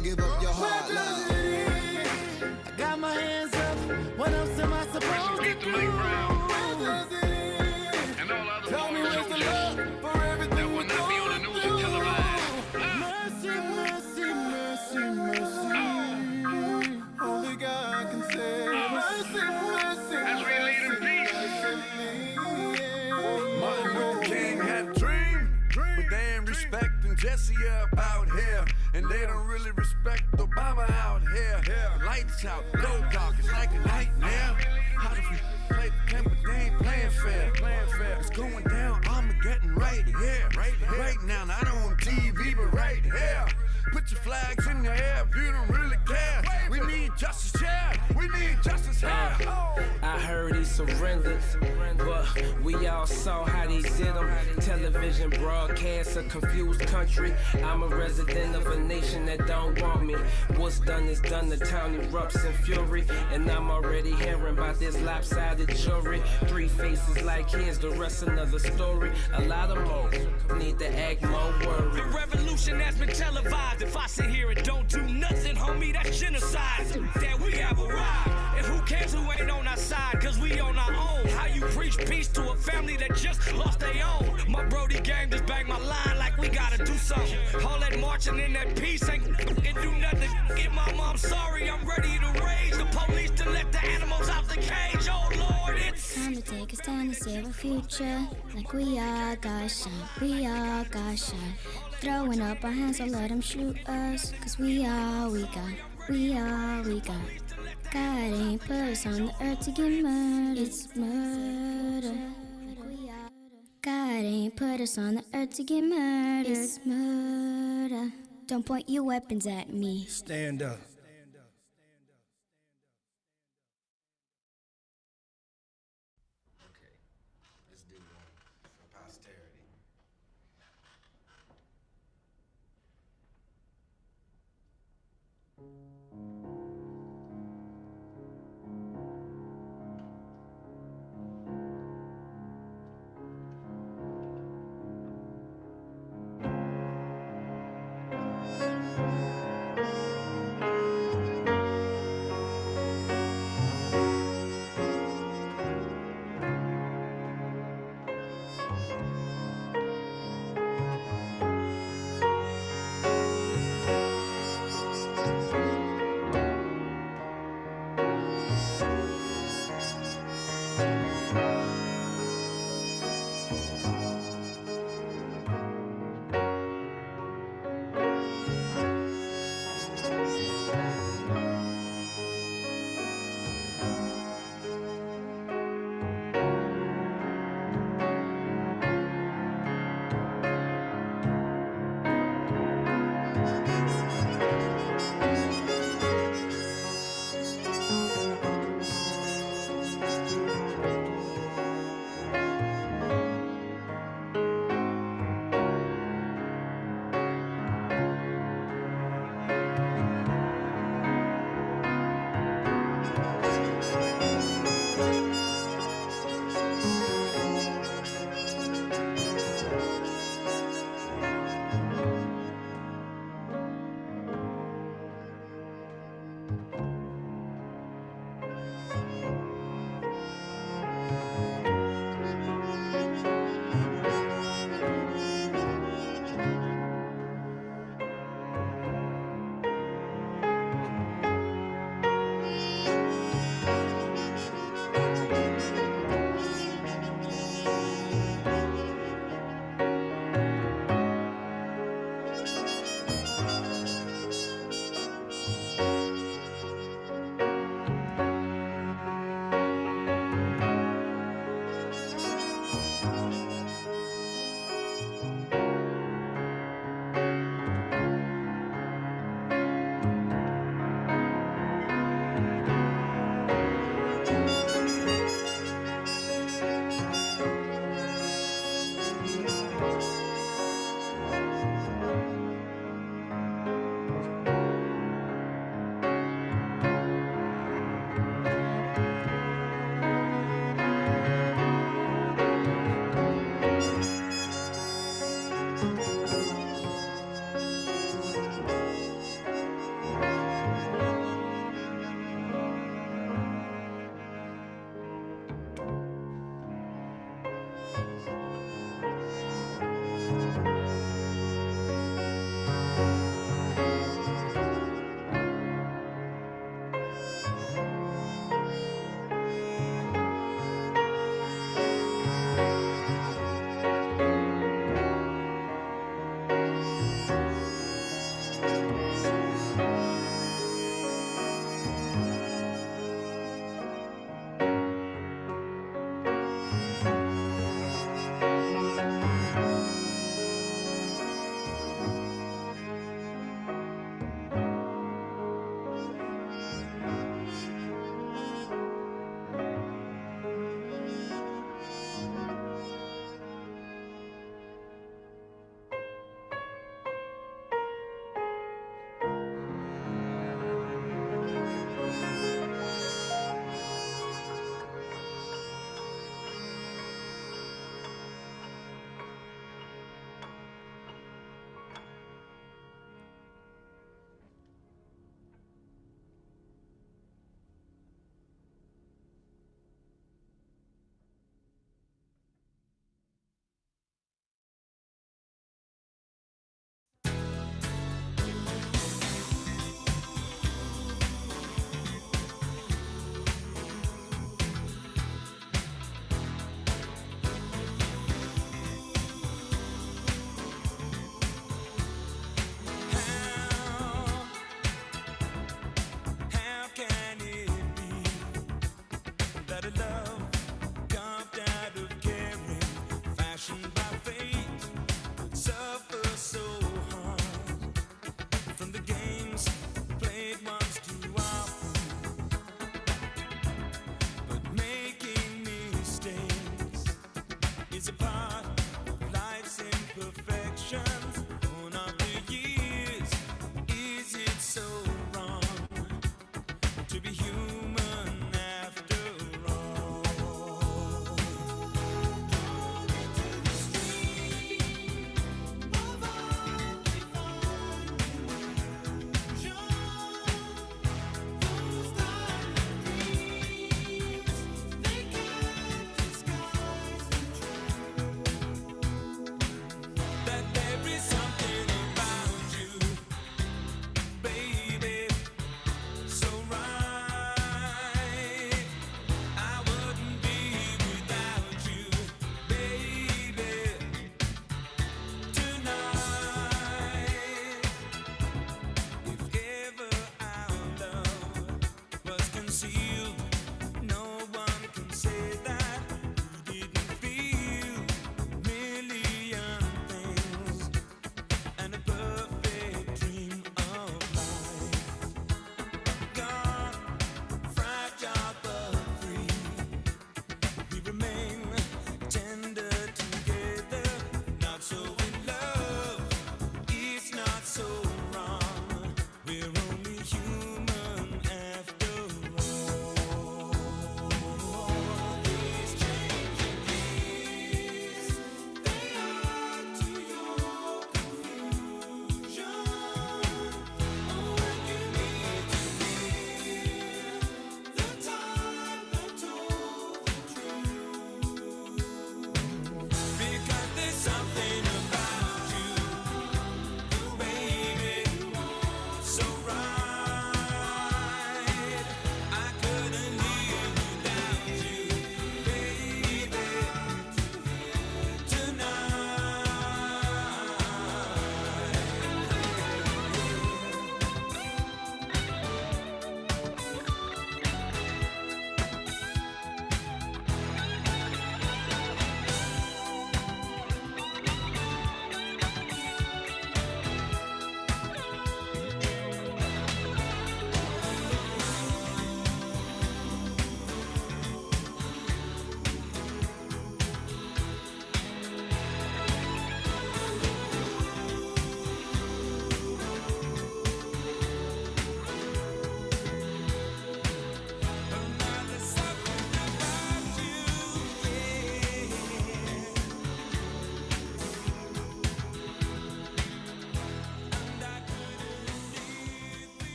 girl, give up your heart. I got my hands up. What else am I supposed to do? Tell me where's the love for everything we go through. Mercy, mercy, mercy, mercy. Only God can say mercy, mercy, mercy. Martin Luther King had a dream, but they ain't respecting Jesse up out here, and they don't really respect Obama out here. The lights out, go dark, it's like a nightmare. How do we play the game, but they ain't playing fair? It's going down, Armageddon right here, right now, not on TV, but right here. Put your flags in the air if you don't really care. We need justice, yeah, we need justice here. I heard he surrendered, but we all saw how they did him. Television broadcasts a confused country. I'm a resident of a nation that don't want me. What's done is done, the town erupts in fury. And I'm already hearing about this lopsided jury. Three faces like his, the rest another story. A lot of more need to act more worried. The revolution has been televised. If I sit here and don't do nothing, homie, that's genocide. That we have arrived. And who cares who ain't on our side, cause we on our own. How you preach peace to a family that just lost their own? My Brody gang just banged my line like we gotta do something. All that marching in that peace ain't gonna do nothing. Get my mom sorry, I'm ready to raise the police to let the animals out the cage. Oh Lord, it's time to take a stand and save our future. Like we all got shine, we all got shine. Throwing up our hands, so let them shoot us. Cause we all we got, we all we got. God ain't put us on the earth to get murdered. It's murder. God ain't put us on the earth to get murdered. It's murder. Don't point your weapons at me. Stand up. Okay, let's do one for posterity.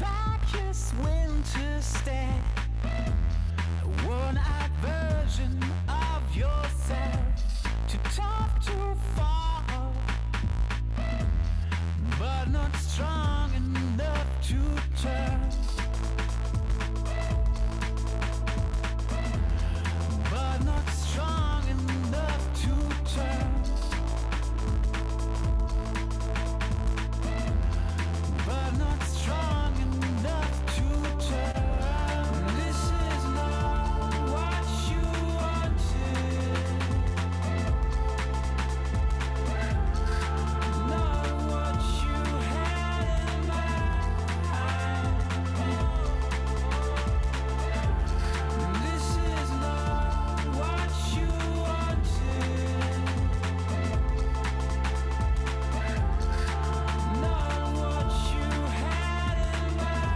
vacuous winter stare, a worn-out version of yourself, to talk too far, but not strong enough to turn. But not strong enough to turn. But not strong enough to turn. This is not what you wanted. Not what you had in mind. This is not what you wanted. Not what you had in mind.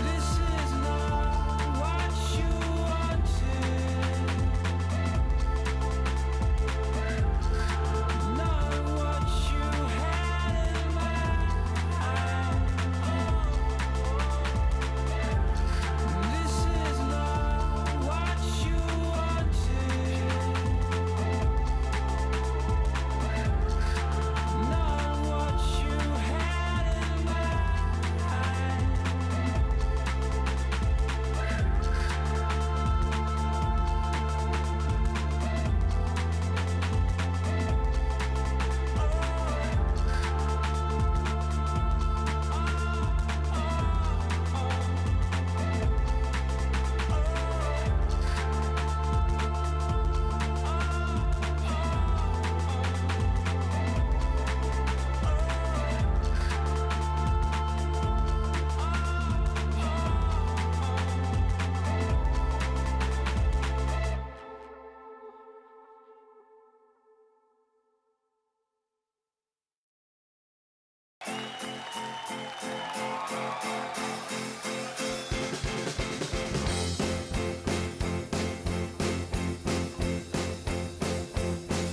This is not what you wanted. Not what you had in mind. This is not what you wanted. Not what you had in mind.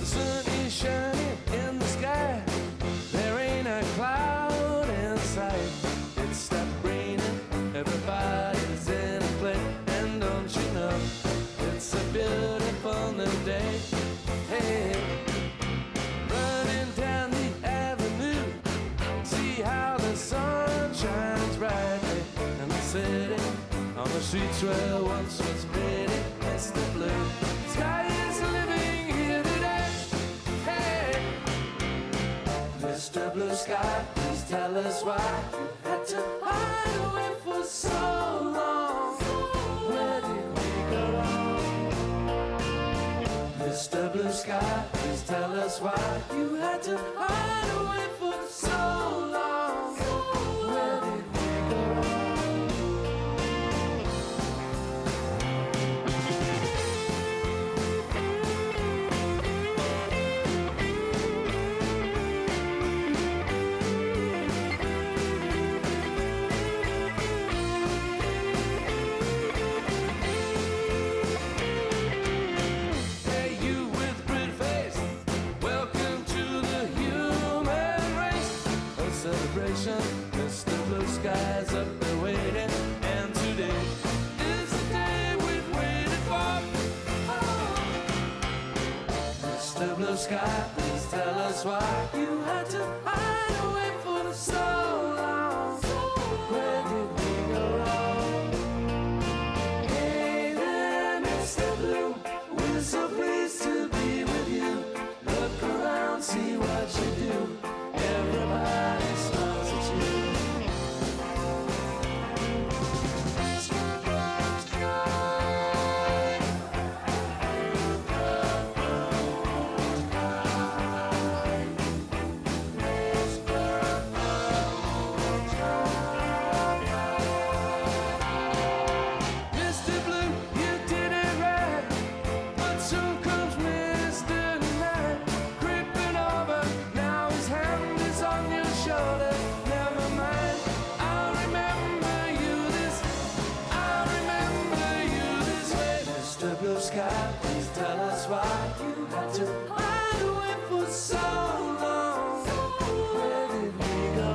The sun is shining in the sky. There ain't a cloud in sight. It stopped raining. Everybody's in a play. And don't you know, it's a beautiful new day. Hey, running down the avenue. See how the sun shines brightly. And the city on the streets where once was pretty. Mr. Blue Sky is living here today. Hey, Mr. Blue Sky, please tell us why you had to hide away for so long. Where did we go wrong? Mr. Blue Sky, please tell us why you had to hide away for so long. Where did we go wrong? Hey, you with pretty face, welcome to the human race. A celebration, Mr. Blue Sky's up there waiting. And today is the day we've waited for. Oh, Mr. Blue Sky, please tell us why you had to hide away for so long. Where did we go wrong? Hey there, Mr. Blue, we're so pleased to be with you. Look around, see what you do. Everybody smiles at you. you had to hide away for so long. Where did we go?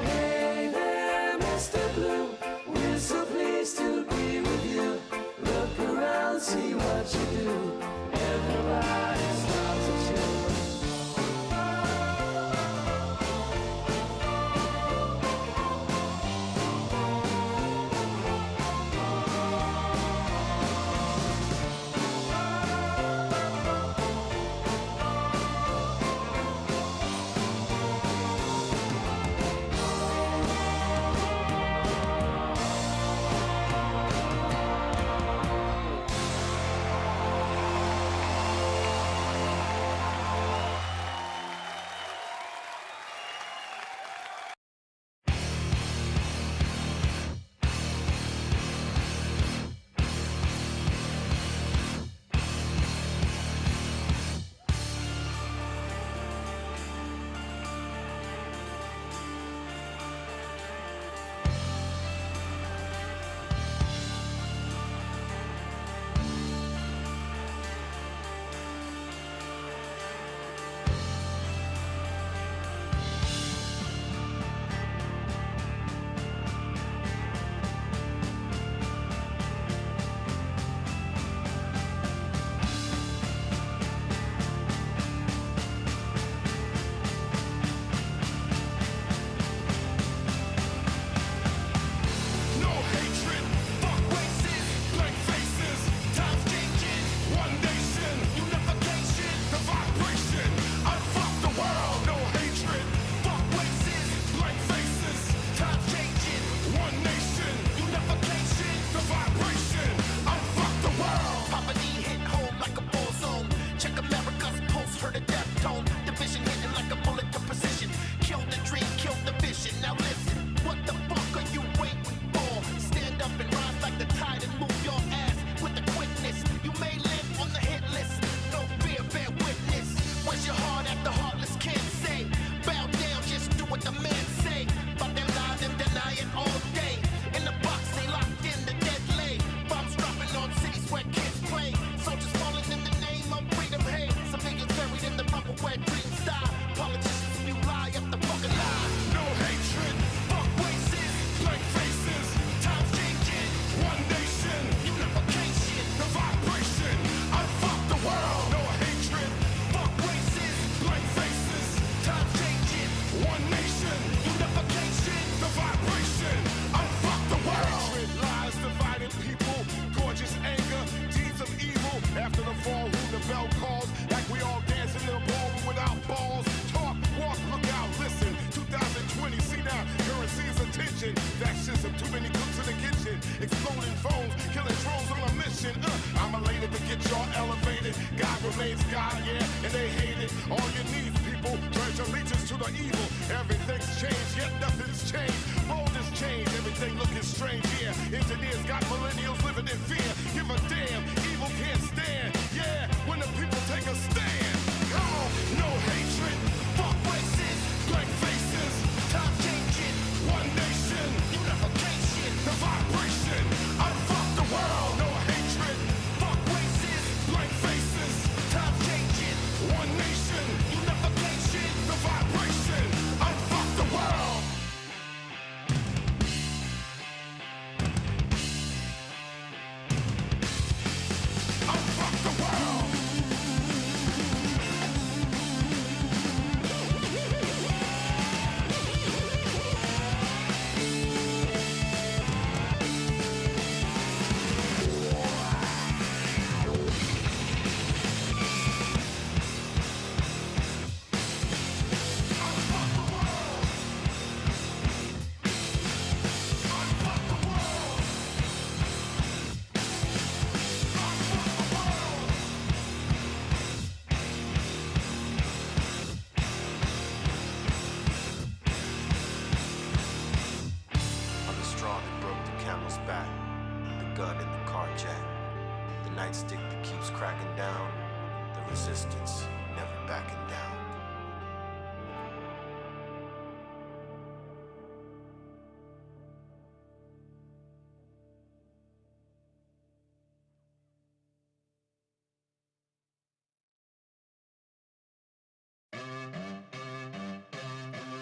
Hey there, Mr. Blue, we're so pleased to be with you. Look around, see what you do. Everybody stops at you. Unfuck the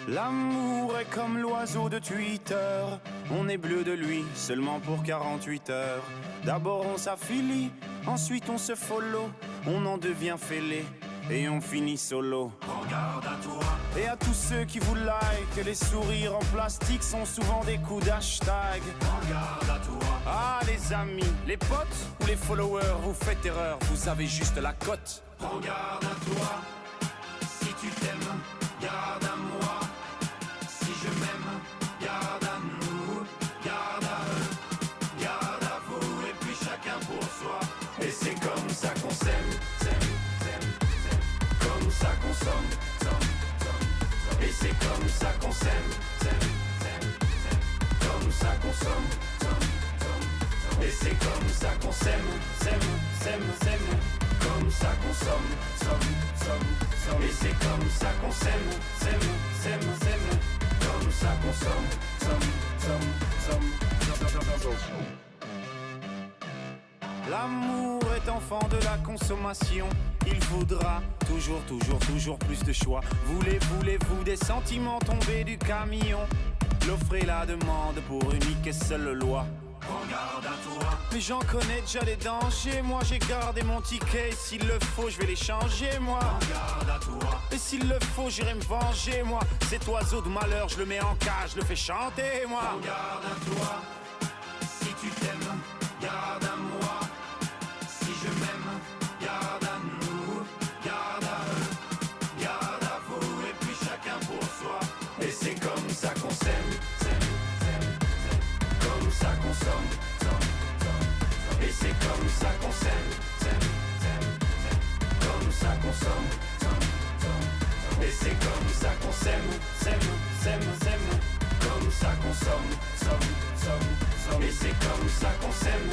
L'amour est comme l'oiseau de Twitter. On est bleu de lui seulement pour 48 heures. D'abord on s'affilie, ensuite on se follow. On en devient fêlé et on finit solo. Prends garde à toi. Et à tous ceux qui vous like, les sourires en plastique sont souvent des coups d'hashtag. Prends garde à toi. Ah les amis, les potes ou les followers, vous faites erreur, vous avez juste la cote. Prends garde à toi. Si tu t'aimes, garde à moi. Si je m'aime, garde à nous. Garde à eux, garde à vous. Et puis chacun pour soi. Et c'est comme ça qu'on s'aime, comme ça qu'on somme, et c'est comme ça qu'on s'aime, comme ça qu'on somme, et c'est comme ça qu'on s'aime, comme ça qu'on somme, et c'est comme ça qu'on s'aime, comme ça qu'on somme. L'amour est enfant de la consommation. Il voudra toujours plus de choix. Voulez-vous des sentiments tombés du camion? L'offre et la demande pour unique et seule loi. Prends garde à toi. Mais j'en connais déjà les dangers. Moi j'ai gardé mon ticket et s'il le faut je vais les changer moi. Prends garde à toi. Et s'il le faut j'irai me venger moi. Cet oiseau de malheur je le mets en cage, je le fais chanter moi. Prends garde à toi. Si tu t'aimes, garde à moi. Si je m'aime, garde à nous. Garde à eux, garde à vous. Et puis chacun pour soi. Et c'est comme ça qu'on s'aime, comme ça qu'on somme, et c'est comme ça qu'on s'aime, comme ça qu'on somme, et c'est comme ça qu'on s'aime, comme ça qu'on somme, et c'est comme ça qu'on s'aime,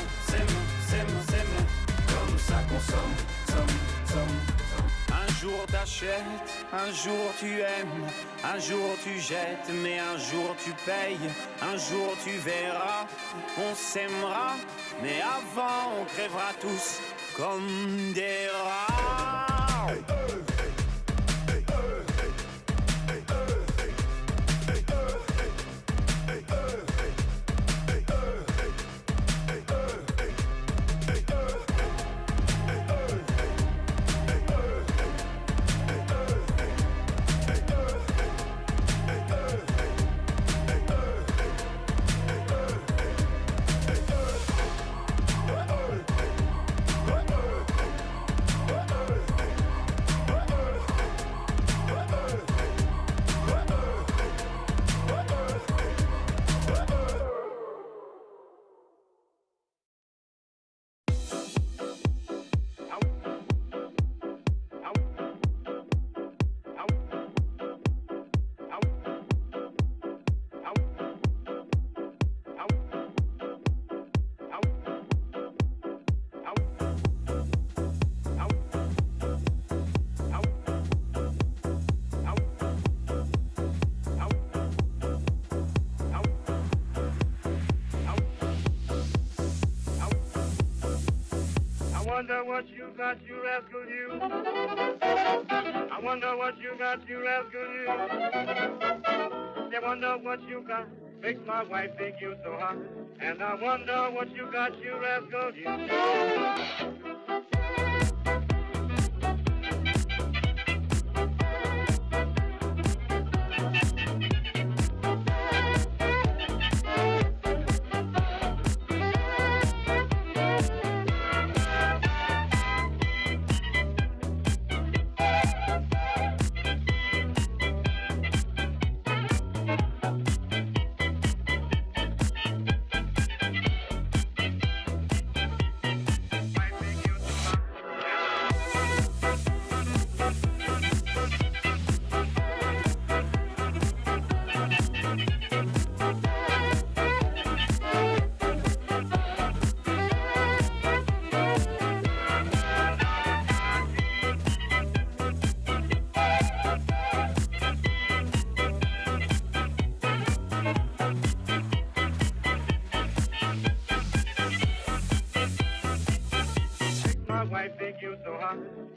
comme ça qu'on somme. Un jour t'achètes, un jour tu aimes, un jour tu jettes, mais un jour tu payes, un jour tu verras, on s'aimera, mais avant on crèvera tous comme des rats. I wonder what you got, you rascal, you. I wonder what you got, you rascal, you. I wonder what you got, makes my wife think you so hot. And I wonder what you got, you rascal, you.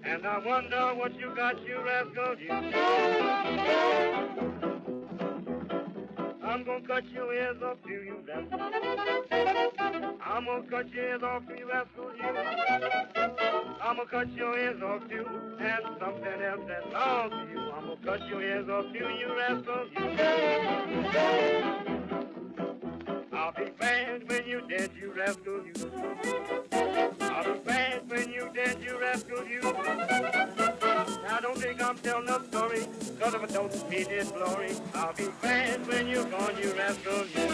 And I wonder what you got, you rascal, you. I'm gonna cut your ears off to you rascals. I'm gonna cut your ears off to you rascals. I'm gonna cut your ears off to and something else that belongs to you. I'm gonna cut your ears off to you rascals. I'll be bad when you dead, you rascal, you. I'll be bad when you dead, you rascal, you. Now don't think I'm telling a story, cause if I don't see this glory, I'll be bad when you're gone, you rascal, you.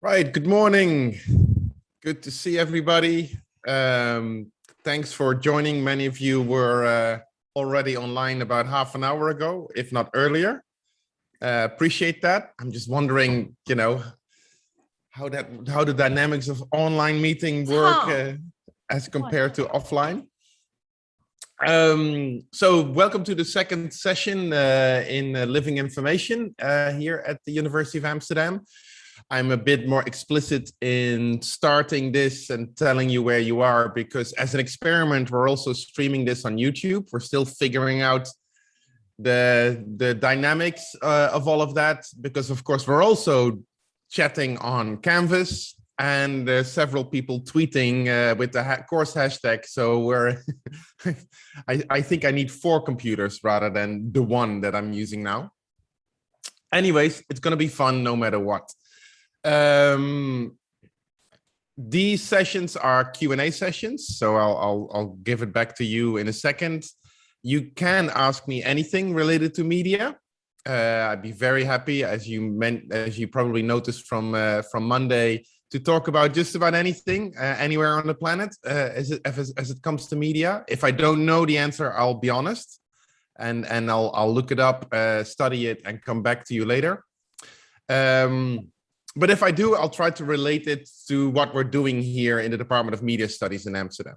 Right, good morning. Good to see everybody. Thanks for joining. Many of you were already online about half an hour ago, if not earlier. Appreciate that. I'm just wondering, you know, how the dynamics of online meeting work as compared to offline. So welcome to the second session in Living Information here at the University of Amsterdam. I'm a bit more explicit in starting this and telling you where you are, because as an experiment, we're also streaming this on YouTube. We're still figuring out the dynamics of all of that, because of course, we're also chatting on Canvas, and there's several people tweeting with the course hashtag. So we're, I think I need 4 computers rather than the one that I'm using now. Anyways, it's going to be fun no matter what. These sessions are Q&A sessions, so I'll give it back to you in a second. You can ask me anything related to media. I'd be very happy, as you probably noticed from Monday, to talk about just about anything anywhere on the planet as it comes to media. If I don't know the answer, I'll be honest, and I'll look it up, study it, and come back to you later. But if I do, I'll try to relate it to what we're doing here in the Department of Media Studies in Amsterdam.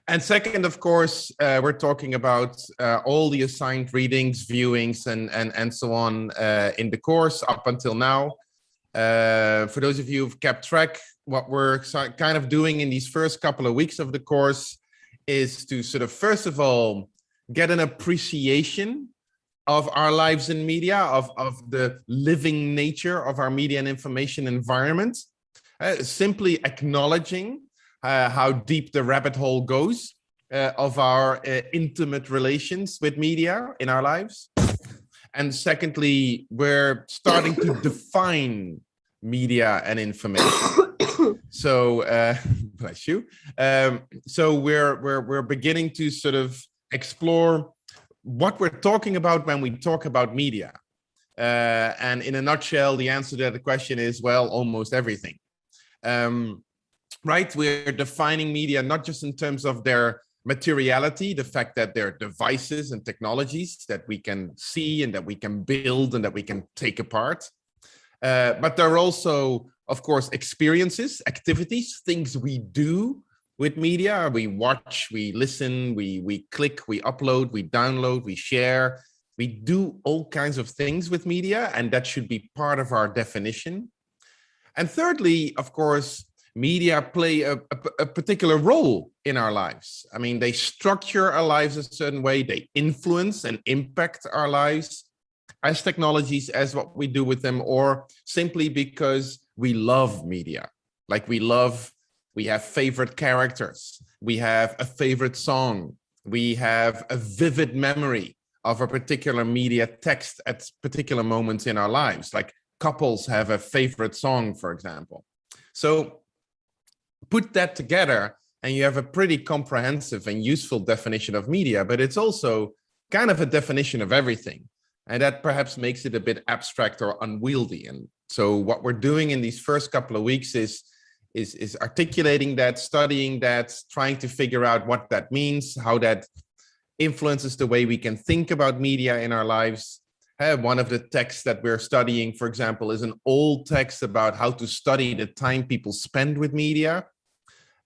And second, of course, we're talking about all the assigned readings, viewings, and so on in the course up until now. For those of you who've kept track, what we're kind of doing in these first couple of weeks of the course is to sort of, first of all, get an appreciation of our lives in media, of the living nature of our media and information environment, simply acknowledging how deep the rabbit hole goes of our intimate relations with media in our lives. And secondly, we're starting to define media and information. So, bless you. So we're beginning to sort of explore what we're talking about when we talk about media. And in a nutshell, the answer to the question is, well, almost everything. right? We're defining media not just in terms of their materiality, the fact that they're devices and technologies that we can see and that we can build and that we can take apart. But they're also, of course, experiences, activities, things we do with media. We watch, we listen, we click, we upload, we download, we share. We do all kinds of things with media, and that should be part of our definition. And thirdly, of course, media play a particular role in our lives. I mean, they structure our lives a certain way. They influence and impact our lives as technologies, as what we do with them, or simply because we love media. Like we have favorite characters. We have a favorite song. We have a vivid memory of a particular media text at particular moments in our lives. Like couples have a favorite song, for example. So put that together and you have a pretty comprehensive and useful definition of media, but it's also kind of a definition of everything. And that perhaps makes it a bit abstract or unwieldy. And so what we're doing in these first couple of weeks is articulating that, studying that, trying to figure out what that means, how that influences the way we can think about media in our lives. One of the texts that we're studying, for example, is an old text about how to study the time people spend with media.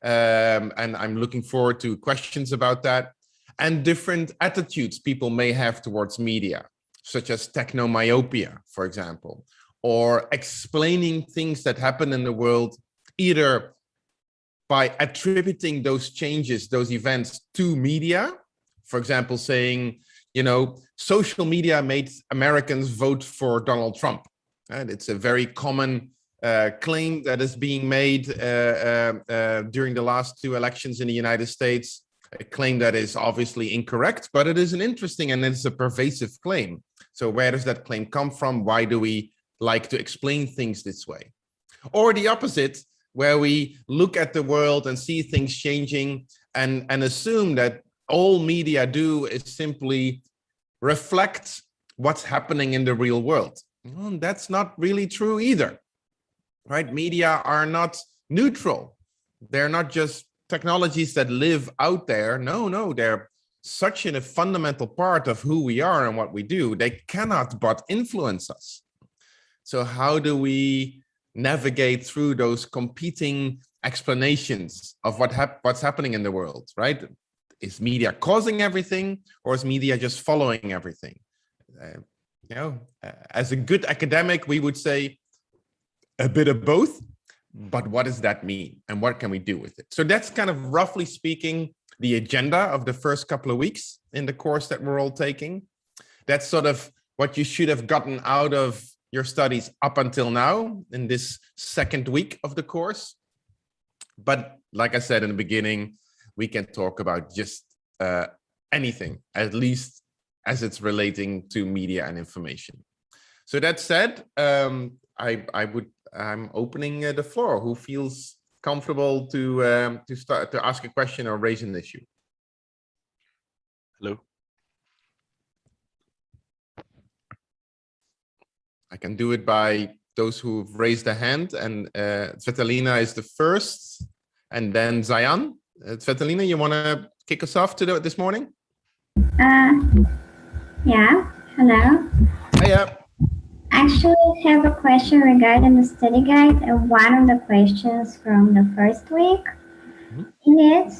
And I'm looking forward to questions about that, and different attitudes people may have towards media, such as technomyopia, for example, or explaining things that happen in the world, either by attributing those changes, those events to media. For example, saying, you know, social media made Americans vote for Donald Trump. And it's a very common claim that is being made during the last two elections in the United States. A claim that is obviously incorrect, but it is an interesting and it's a pervasive claim. So where does that claim come from? Why do we like to explain things this way? Or the opposite, where we look at the world and see things changing and assume that all media do is simply reflect what's happening in the real world. Well, that's not really true either, right? Media are not neutral. They're not just technologies that live out there. No, they're such a fundamental part of who we are and what we do. They cannot but influence us. So how do we navigate through those competing explanations of what's happening in the world, right? Is media causing everything, or is media just following everything? As a good academic, we would say a bit of both, but what does that mean and what can we do with it? So that's kind of roughly speaking the agenda of the first couple of weeks in the course that we're all taking. That's sort of what you should have gotten out of your studies up until now in this second week of the course. But like I said in the beginning, we can talk about just anything, at least as it's relating to media and information. So that said, I'm opening the floor. Who feels comfortable to start to ask a question or raise an issue? Hello. I can do it by those who've raised a hand, and Svetlana is the first, and then Zayan. Svetlana, you want to kick us off this morning? Yeah, hello. Hiya. Actually, I have a question regarding the study guide. One of the questions from the first week. In it,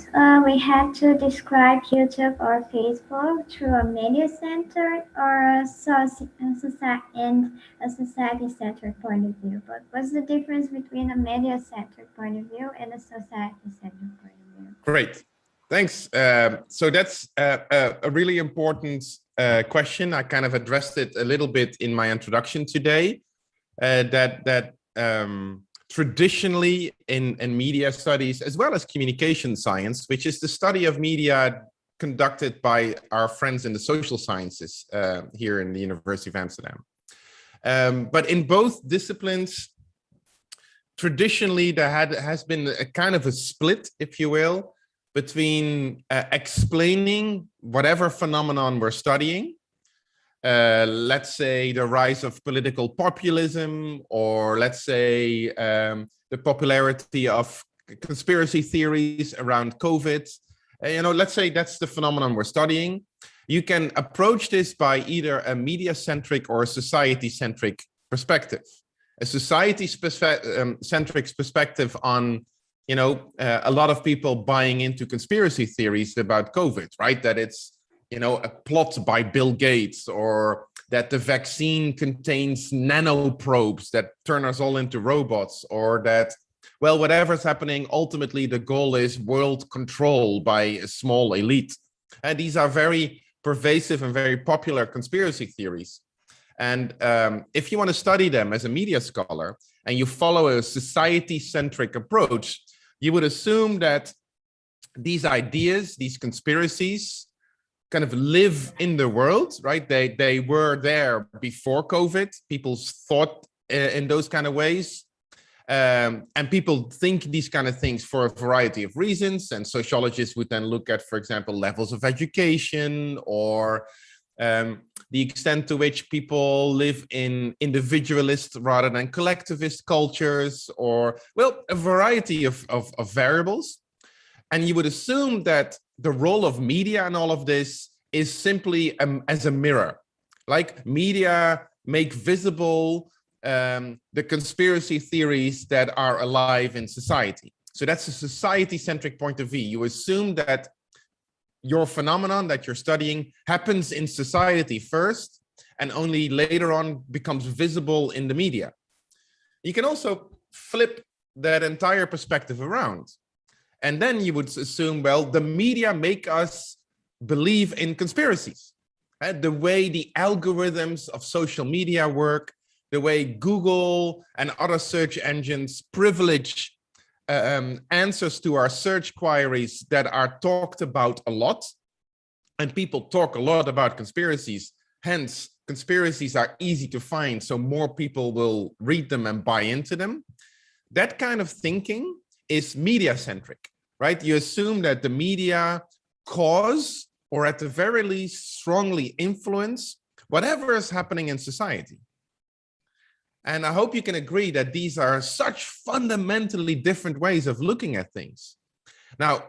we had to describe YouTube or Facebook through a media-centered or a society-centered point of view. But what's the difference between a media-centered point of view and a society-centered point of view? Great, thanks. So that's a really important question. I kind of addressed it a little bit in my introduction today. Traditionally in media studies, as well as communication science, which is the study of media conducted by our friends in the social sciences here in the University of Amsterdam. But in both disciplines, traditionally there has been a kind of a split, if you will, between explaining whatever phenomenon we're studying. Let's say the rise of political populism, or let's say the popularity of conspiracy theories around COVID. Let's say that's the phenomenon we're studying. You can approach this by either a media-centric or a society-centric perspective. A society-centric perspective on, a lot of people buying into conspiracy theories about COVID, right? That it's, a plot by Bill Gates, or that the vaccine contains nanoprobes that turn us all into robots, or that, well, whatever's happening, ultimately the goal is world control by a small elite. And these are very pervasive and very popular conspiracy theories. And if you want to study them as a media scholar and you follow a society-centric approach, you would assume that these ideas, these conspiracies, kind of live in the world, right? They were there before COVID. People thought in those kind of ways. And people think these kind of things for a variety of reasons. And sociologists would then look at, for example, levels of education, or the extent to which people live in individualist rather than collectivist cultures, or, well, a variety of variables. And you would assume that the role of media in all of this is simply as a mirror. Like, media make visible the conspiracy theories that are alive in society. So that's a society-centric point of view. You assume that your phenomenon that you're studying happens in society first, and only later on becomes visible in the media. You can also flip that entire perspective around. And then you would assume, well, the media make us believe in conspiracies. The way the algorithms of social media work, the way Google and other search engines privilege answers to our search queries that are talked about a lot. And people talk a lot about conspiracies. Hence, conspiracies are easy to find, so more people will read them and buy into them. That kind of thinking is media-centric, right? You assume that the media cause, or at the very least strongly influence, whatever is happening in society. And I hope you can agree that these are such fundamentally different ways of looking at things. Now,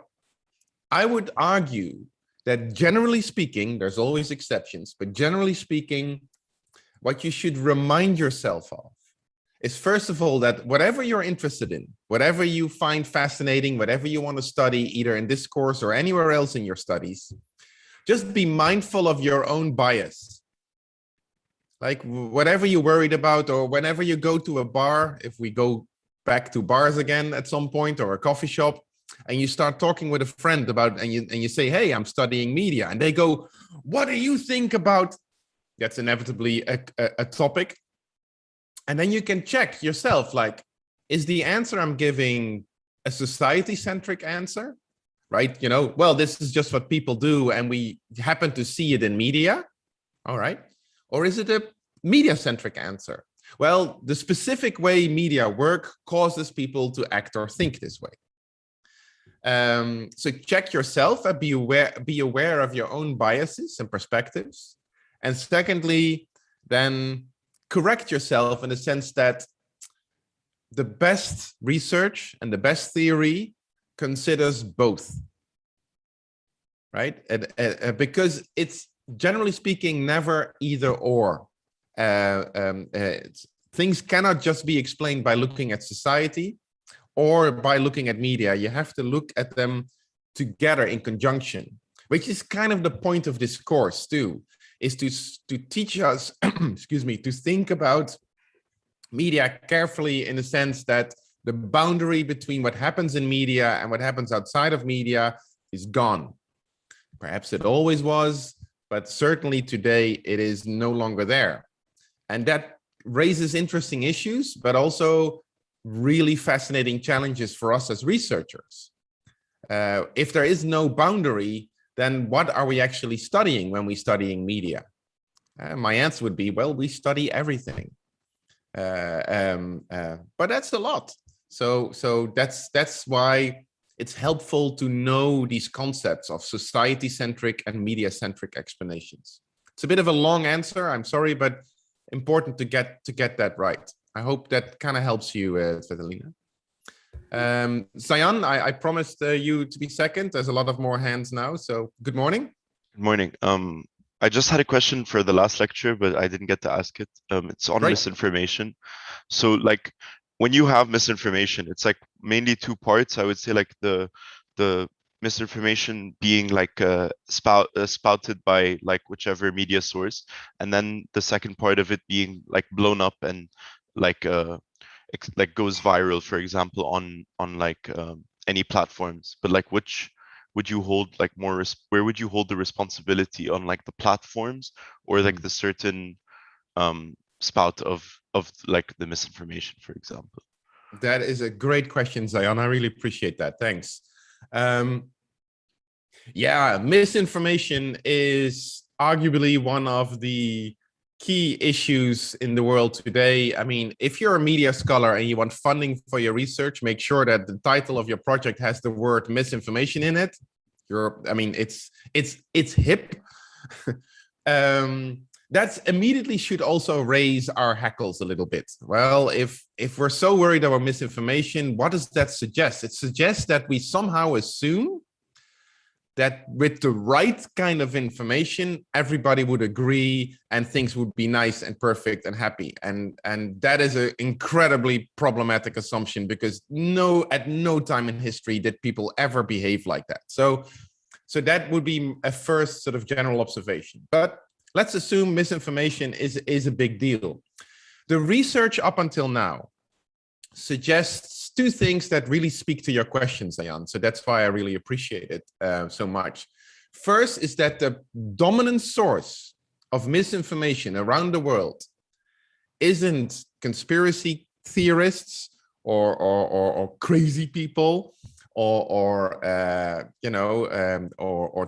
I would argue that generally speaking, there's always exceptions, but generally speaking, what you should remind yourself of is, first of all, that whatever you're interested in, whatever you find fascinating, whatever you want to study, either in this course or anywhere else in your studies, just be mindful of your own bias. Like, whatever you're worried about, or whenever you go to a bar, if we go back to bars again at some point, or a coffee shop, and you start talking with a friend about, and you say, hey, I'm studying media, and they go, what do you think about? That's inevitably a topic. And then you can check yourself, like, is the answer I'm giving a society-centric answer, right? You know, well, this is just what people do, and we happen to see it in media, all right? Or is it a media-centric answer? Well, the specific way media work causes people to act or think this way. So check yourself and be aware of your own biases and perspectives. And secondly, then correct yourself in the sense that the best research and the best theory considers both, right? Because it's, generally speaking, never either or. Things cannot just be explained by looking at society or by looking at media. You have to look at them together in conjunction, which is kind of the point of this course too, is to teach us, excuse me, to think about media carefully, in the sense that the boundary between what happens in media and what happens outside of media is gone. Perhaps it always was, but certainly today it is no longer there. And that raises interesting issues, but also really fascinating challenges for us as researchers. If there is no boundary, then what are we actually studying when we're studying media? My answer would be, well, we study everything. But that's a lot. So that's why it's helpful to know these concepts of society-centric and media-centric explanations. It's a bit of a long answer, I'm sorry, but important to get that right. I hope that kind of helps you, Svetlina. Zayan, I promised you to be second. There's a lot of more hands now, so good morning. Good morning. I just had a question for the last lecture, but I didn't get to ask it. It's on misinformation. So like when you have misinformation, it's like mainly two parts. I would say like the misinformation being like spouted by like whichever media source, and then the second part of it being like blown up and like goes viral, for example, on like any platforms. But like which would you hold like more where would you hold the responsibility, on like the platforms or like the certain spout of like the misinformation, for example? That is a great question, Zayan. I really appreciate that. Thanks. Yeah, misinformation is arguably one of the key issues in the world today. I mean, if you're a media scholar and you want funding for your research, make sure that the title of your project has the word misinformation in it. I mean, it's hip. That immediately should also raise our hackles a little bit. Well, if we're so worried about misinformation, what does that suggest? It suggests that we somehow assume that with the right kind of information, everybody would agree and things would be nice and perfect and happy. And that is an incredibly problematic assumption, because at no time in history did people ever behave like that. So that would be a first sort of general observation. But let's assume misinformation is a big deal. The research up until now suggests two things that really speak to your question, Zayan. So that's why I really appreciate it so much. First is that the dominant source of misinformation around the world isn't conspiracy theorists or crazy people or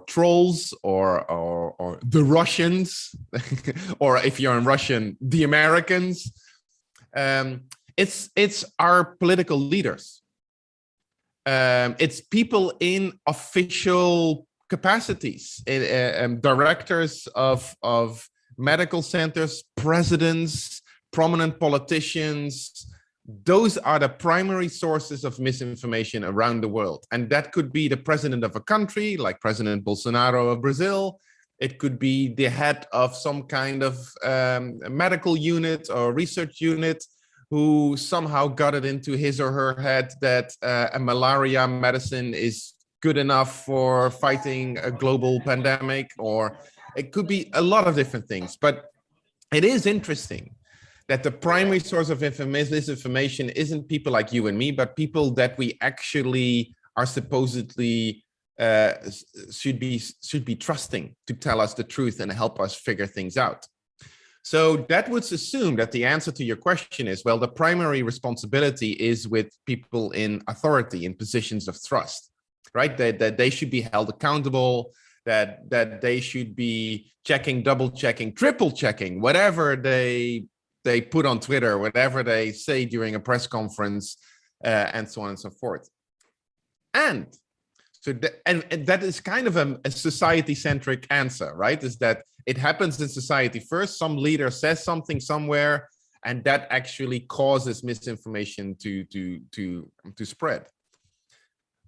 trolls or the Russians, or if you're in Russian, the Americans. It's our political leaders. It's people in official capacities, directors of medical centers, presidents, prominent politicians. Those are the primary sources of misinformation around the world. And that could be the president of a country, like President Bolsonaro of Brazil. It could be the head of some kind of medical unit or research unit, who somehow got it into his or her head that a malaria medicine is good enough for fighting a global pandemic, or it could be a lot of different things. But it is interesting that the primary source of misinformation isn't people like you and me, but people that we actually are supposedly should be trusting to tell us the truth and help us figure things out. So that would assume that the answer to your question is, well, the primary responsibility is with people in authority, in positions of trust, right? That they should be held accountable, that they should be checking, double checking, triple checking, whatever they put on Twitter, whatever they say during a press conference, and so on and so forth. And so that is kind of a society-centric answer, right? Is that it happens in society first. Some leader says something somewhere, and that actually causes misinformation to spread.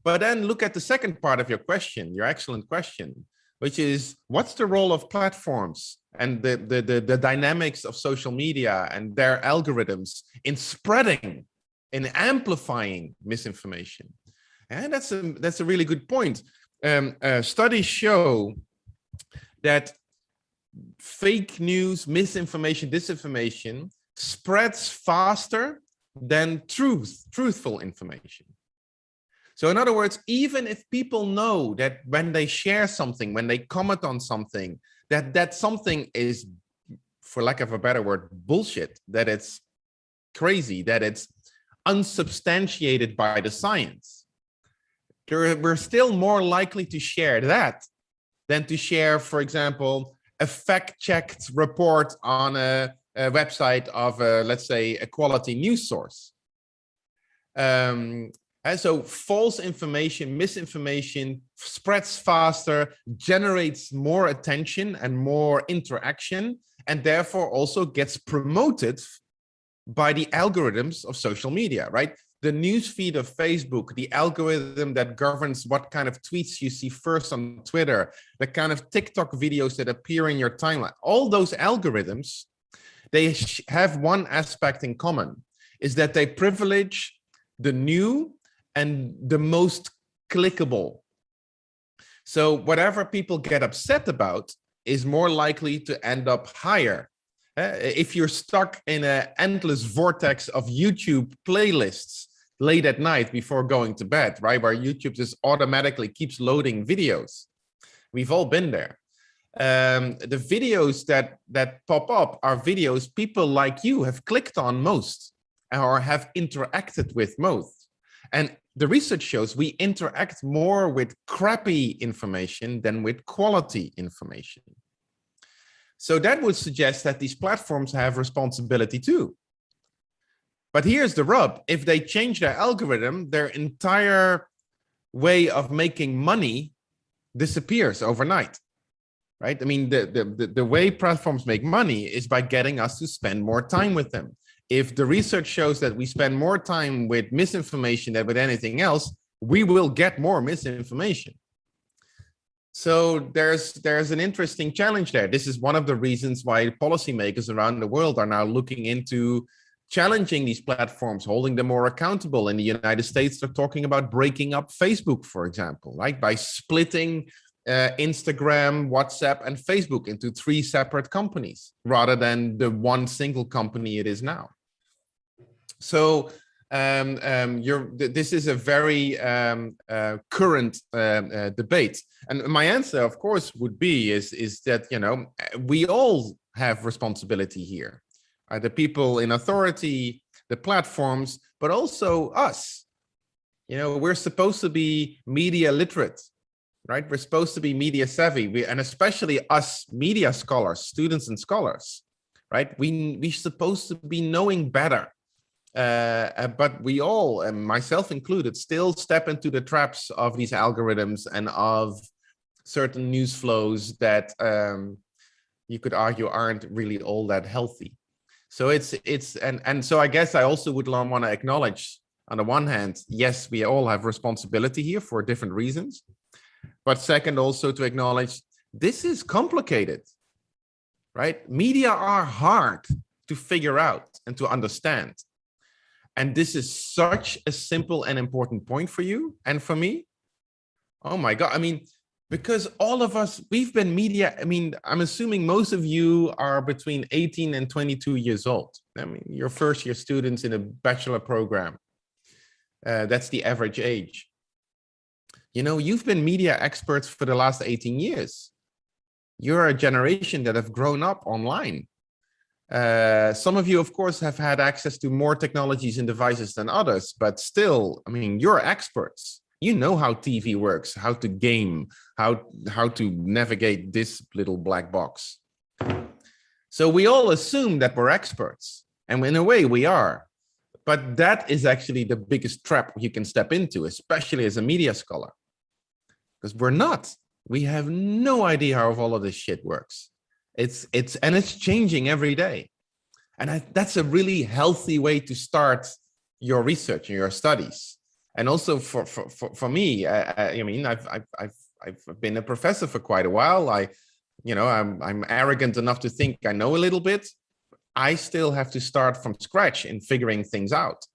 But then look at the second part of your question, your excellent question, which is, what's the role of platforms and the dynamics of social media and their algorithms in spreading, in amplifying misinformation? And that's a really good point. Studies show that fake news, misinformation, disinformation spreads faster than truthful information. So in other words, even if people know that when they share something, when they comment on something, that something is, for lack of a better word, bullshit, that it's crazy, that it's unsubstantiated by the science, we're still more likely to share that than to share, for example, a fact-checked report on a website of, let's say, a quality news source. And so false information, misinformation spreads faster, generates more attention and more interaction, and therefore also gets promoted by the algorithms of social media, right? the newsfeed of Facebook, the algorithm that governs what kind of tweets you see first on Twitter, the kind of TikTok videos that appear in your timeline, all those algorithms, they have one aspect in common, is that they privilege the new and the most clickable. So whatever people get upset about is more likely to end up higher. If you're stuck in an endless vortex of YouTube playlists late at night before going to bed, right, where YouTube just automatically keeps loading videos, we've all been there. The videos that pop up are videos people like you have clicked on most or have interacted with most. And the research shows we interact more with crappy information than with quality information. So that would suggest that these platforms have responsibility too. But here's the rub. If they change their algorithm, their entire way of making money disappears overnight, right? I mean, the way platforms make money is by getting us to spend more time with them. If the research shows that we spend more time with misinformation than with anything else, we will get more misinformation. So there's an interesting challenge there. This is one of the reasons why policymakers around the world are now looking into challenging these platforms, holding them more accountable. In the United States, they're talking about breaking up Facebook, for example, right? By splitting Instagram, WhatsApp, and Facebook into 3 separate companies rather than the one single company it is now. So this is a very current debate. And my answer, of course, would be is that, you know, we all have responsibility here. The people in authority, the platforms, but also us. You know, we're supposed to be media literate, right? We're supposed to be media savvy, and especially us media scholars, students and scholars, right? We're supposed to be knowing better. But we all, and myself included, still step into the traps of these algorithms and of certain news flows that you could argue aren't really all that healthy. So and so I guess I also would want to acknowledge, on the one hand, yes, we all have responsibility here for different reasons. But second, also to acknowledge this is complicated, right? Media are hard to figure out and to understand. And this is such a simple and important point for you and for me. Oh my God. I mean, because all of us, we've been media. I mean, I'm assuming most of you are between 18 and 22 years old. I mean, you're first year students in a bachelor program. That's the average age. You know, you've been media experts for the last 18 years. You're a generation that have grown up online. Some of you, of course, have had access to more technologies and devices than others, but still, I mean, you're experts. You know how TV works, how to game, how to navigate this little black box. So we all assume that we're experts, and in a way we are. But that is actually the biggest trap you can step into, especially as a media scholar. Because we're not. We have no idea how all of this shit works. It's changing every day. And that's a really healthy way to start your research and your studies. And also for me, I mean, I've been a professor for quite a while. I'm arrogant enough to think I know a little bit. I still have to start from scratch in figuring things out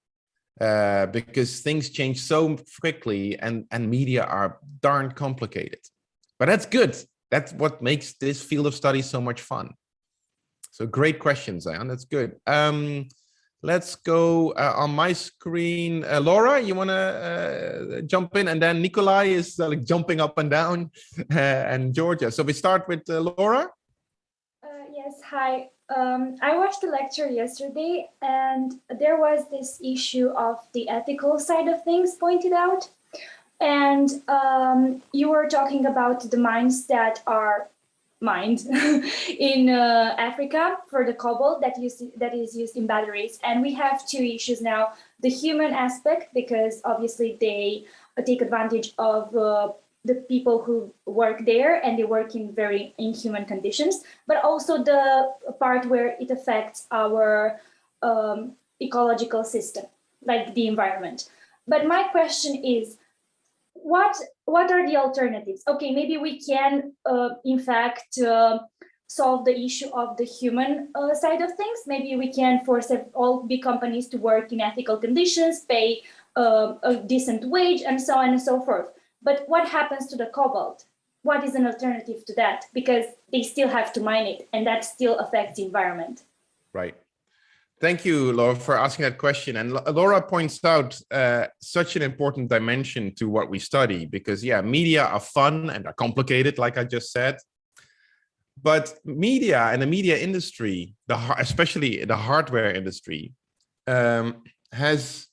because things change so quickly and media are darn complicated. But that's good. That's what makes this field of study so much fun. So great question, Zion. That's good. Let's go on my screen. Laura, you want to jump in? And then Nikolai is like jumping up and down and Georgia. So we start with Laura. Yes, hi. I watched the lecture yesterday and there was this issue of the ethical side of things pointed out. And you were talking about the mines that are mined in Africa for the cobalt that is used in batteries. And we have two issues now. The human aspect, because obviously they take advantage of the people who work there and they work in very inhuman conditions, but also the part where it affects our ecological system. like the environment. But my question is, what are the alternatives? Okay, maybe we can, in fact, solve the issue of the human side of things. Maybe we can force all big companies to work in ethical conditions, pay a decent wage, and so on and so forth. But what happens to the cobalt? What is an alternative to that? Because they still have to mine it, and that still affects the environment. Right. Thank you, Laura, for asking that question. And Laura points out such an important dimension to what we study, because yeah, media are fun and are complicated, like I just said. But media and the media industry, especially the hardware industry, has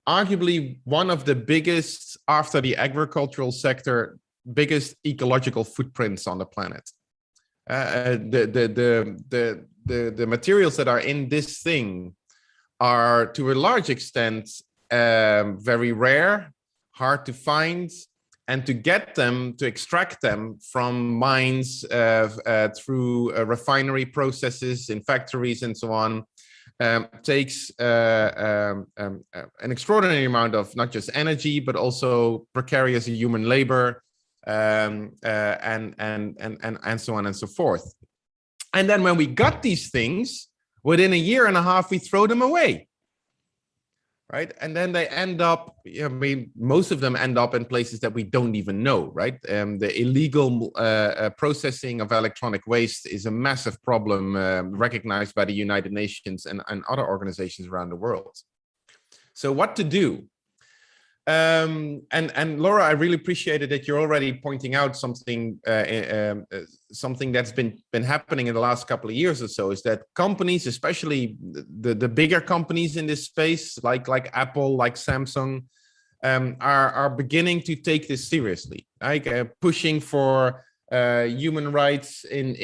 arguably one of the biggest, after the agricultural sector, biggest ecological footprints on the planet. The materials that are in this thing are, to a large extent, very rare, hard to find, and to get them, to extract them from mines through refinery processes in factories and so on, takes an extraordinary amount of not just energy, but also precarious human labor, and so on and so forth. And then when we got these things, within a year and a half, we throw them away, right? And then they end up, I mean, most of them end up in places that we don't even know, right? The illegal processing of electronic waste is a massive problem recognized by the United Nations and other organizations around the world. So what to do? And Laura, I really appreciated that you're already pointing out something something that's been happening in the last couple of years or so, is that companies, especially the bigger companies in this space, like Apple, like Samsung, are beginning to take this seriously, like pushing for human rights in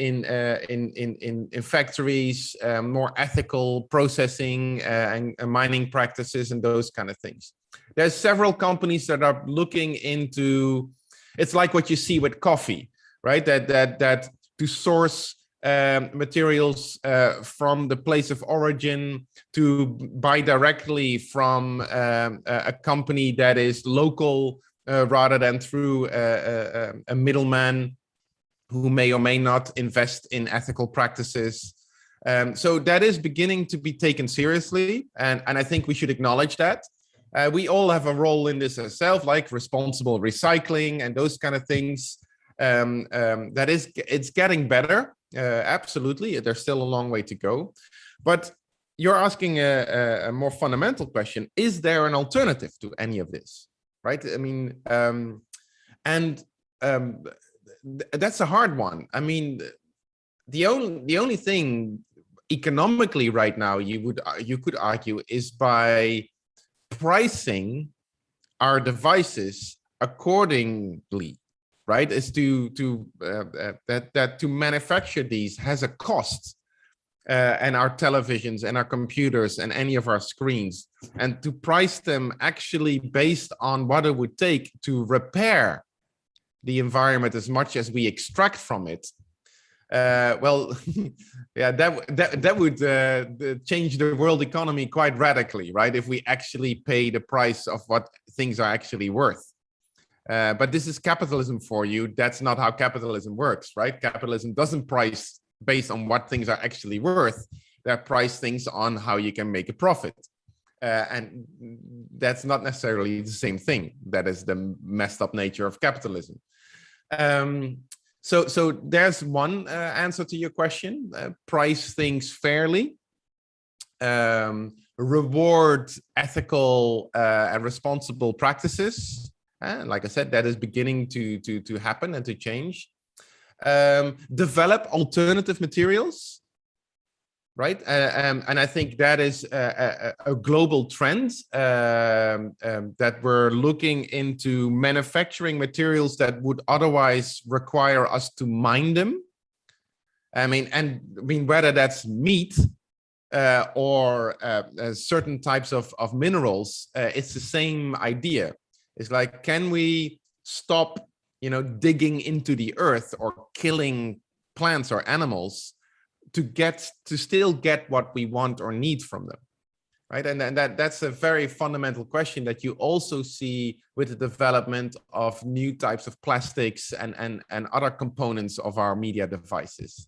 factories, more ethical processing and mining practices and those kind of things. There's several companies that are looking into, it's like what you see with coffee, right? That to source materials from the place of origin, to buy directly from a company that is local rather than through a middleman who may or may not invest in ethical practices. So that is beginning to be taken seriously, and I think we should acknowledge that. We all have a role in this ourselves, like responsible recycling and those kind of things. It's getting better, absolutely. There's still a long way to go. But you're asking a more fundamental question: is there an alternative to any of this, right? I mean, that's a hard one. I mean, the only thing economically right now you could argue is by pricing our devices accordingly, right? Is that to manufacture these has a cost, and our televisions and our computers and any of our screens, and to price them actually based on what it would take to repair the environment as much as we extract from it. Well, yeah, that would change the world economy quite radically, right? If we actually pay the price of what things are actually worth. But this is capitalism for you. That's not how capitalism works, right? Capitalism doesn't price based on what things are actually worth. They price things on how you can make a profit. And that's not necessarily the same thing. That is the messed up nature of capitalism. So there's one answer to your question: price things fairly, reward ethical and responsible practices. Like I said, that is beginning to happen and to change. Develop alternative materials, right? And I think that is a global trend, that we're looking into manufacturing materials that would otherwise require us to mine them. I mean, whether that's meat or certain types of minerals, it's the same idea. It's like, can we stop, digging into the earth or killing plants or animals to still get what we want or need from them? right? And that's a very fundamental question that you also see with the development of new types of plastics and other components of our media devices.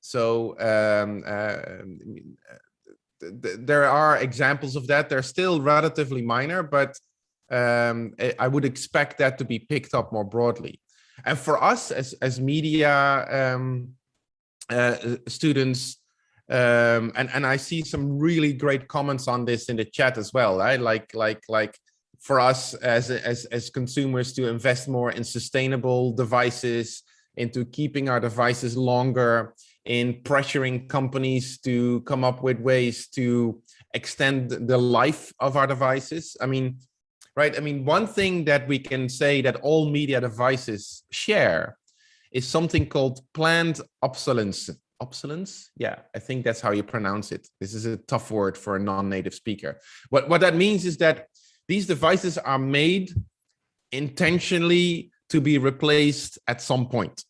So there are examples of that. They're still relatively minor, but I would expect that to be picked up more broadly. And for us as media students, and I see some really great comments on this in the chat as well. Right? Like for us as consumers to invest more in sustainable devices, into keeping our devices longer, in pressuring companies to come up with ways to extend the life of our devices. I mean, right? I mean, one thing that we can say that all media devices share is something called planned obsolescence. Obsolescence? Yeah, I think that's how you pronounce it. This is a tough word for a non-native speaker. What that means is that these devices are made intentionally to be replaced at some point.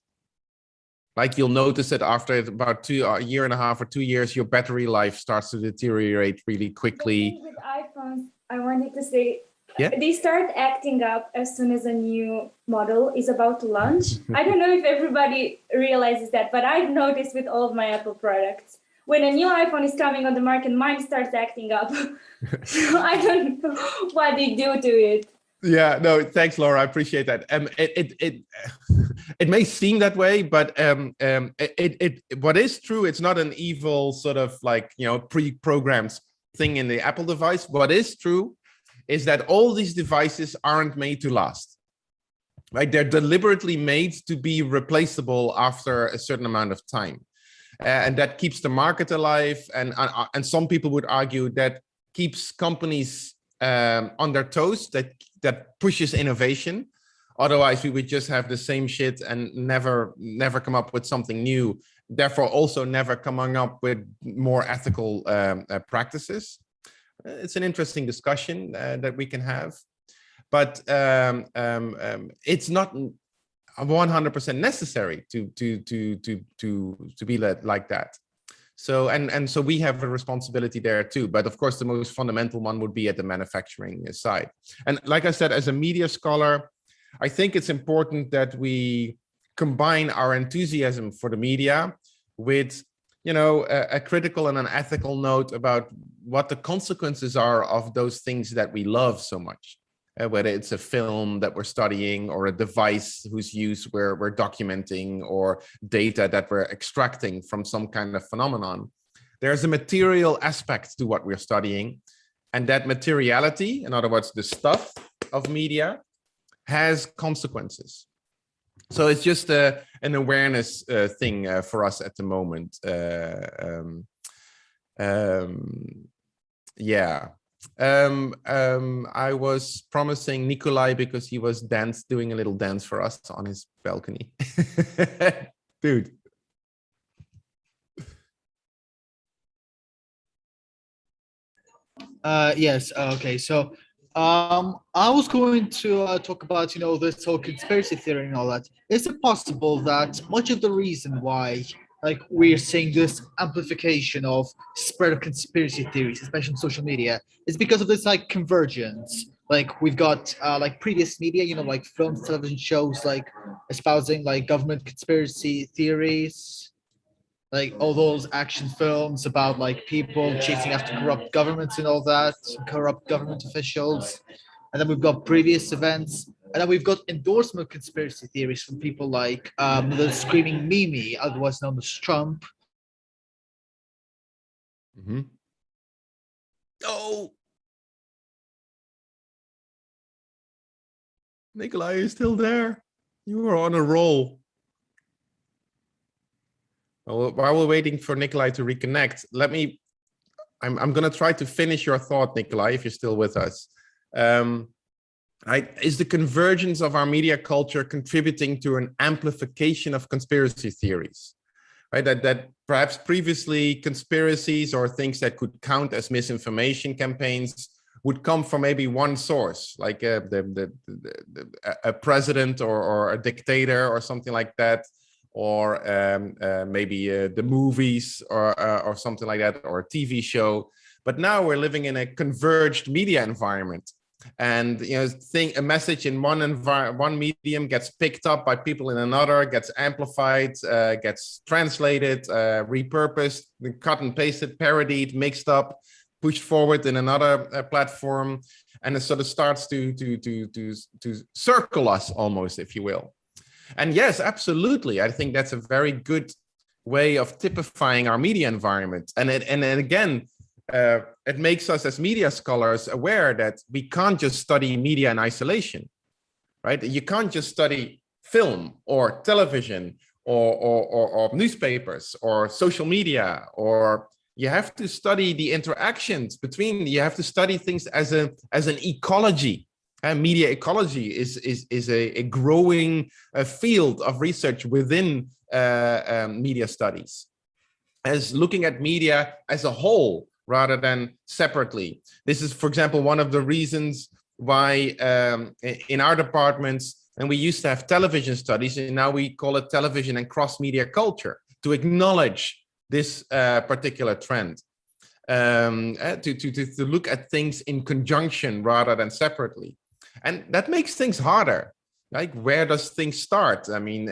Like you'll notice that after about a year and a half or 2 years, your battery life starts to deteriorate really quickly. With iPhones, I wanted to say, yeah, they start acting up as soon as a new model is about to launch. I don't know if everybody realizes that, but I've noticed with all of my Apple products, when a new iPhone is coming on the market, mine starts acting up. So I don't know what they do to it. Yeah, no, thanks, Laura. I appreciate that. It may seem that way, but what is true, it's not an evil sort of like, pre-programmed thing in the Apple device. What is true is that all these devices aren't made to last. Right? They're deliberately made to be replaceable after a certain amount of time. And that keeps the market alive. And some people would argue that keeps companies on their toes, that pushes innovation. Otherwise, we would just have the same shit and never come up with something new. Therefore, also never coming up with more ethical practices. It's an interesting discussion that we can have, but it's not 100% necessary to be like that. So and so we have a responsibility there too. But of course, the most fundamental one would be at the manufacturing side. And like I said, as a media scholar, I think it's important that we combine our enthusiasm for the media with, a critical and an ethical note about what the consequences are of those things that we love so much. Whether it's a film that we're studying or a device whose use we're documenting or data that we're extracting from some kind of phenomenon. There's a material aspect to what we're studying. And that materiality, in other words, the stuff of media, has consequences. So it's just an awareness thing for us at the moment. Yeah. I was promising Nikolai because he was doing a little dance for us on his balcony. Dude. Yes. Okay. So, I was going to talk about, this whole conspiracy theory and all that. Is it possible that much of the reason why, like, we're seeing this amplification of spread of conspiracy theories, especially on social media, is because of this, like, convergence? Like, we've got, like, previous media, like films, television shows, like, espousing, like, government conspiracy theories, like all those action films about like people chasing after corrupt governments and all that, corrupt government officials. And then we've got previous events, and then we've got endorsement conspiracy theories from people like the screaming Mimi, otherwise known as Trump. Mm-hmm. Oh, Nikolai is still there. You are on a roll. Well, while we're waiting for Nikolai to reconnect, I'm going to try to finish your thought, Nikolai, if you're still with us. Is the convergence of our media culture contributing to an amplification of conspiracy theories? Right, that perhaps previously conspiracies or things that could count as misinformation campaigns would come from maybe one source, like a president or a dictator or something like that. Or maybe the movies or something like that, or a TV show. But now we're living in a converged media environment. And a message in one medium gets picked up by people in another, gets amplified, gets translated, repurposed, cut and pasted, parodied, mixed up, pushed forward in another platform, and it sort of starts to circle us almost, if you will. And yes, absolutely, I think that's a very good way of typifying our media environment. And again, it makes us as media scholars aware that we can't just study media in isolation, right? You can't just study film or television or newspapers or social media, or you have to study the interactions between. You have to study things as an ecology. And media ecology is a growing field of research within media studies, as looking at media as a whole rather than separately. This is, for example, one of the reasons why in our departments, and we used to have television studies, and now we call it television and cross-media culture, to acknowledge this particular trend, to look at things in conjunction rather than separately. And that makes things harder. Like, where does things start? I mean,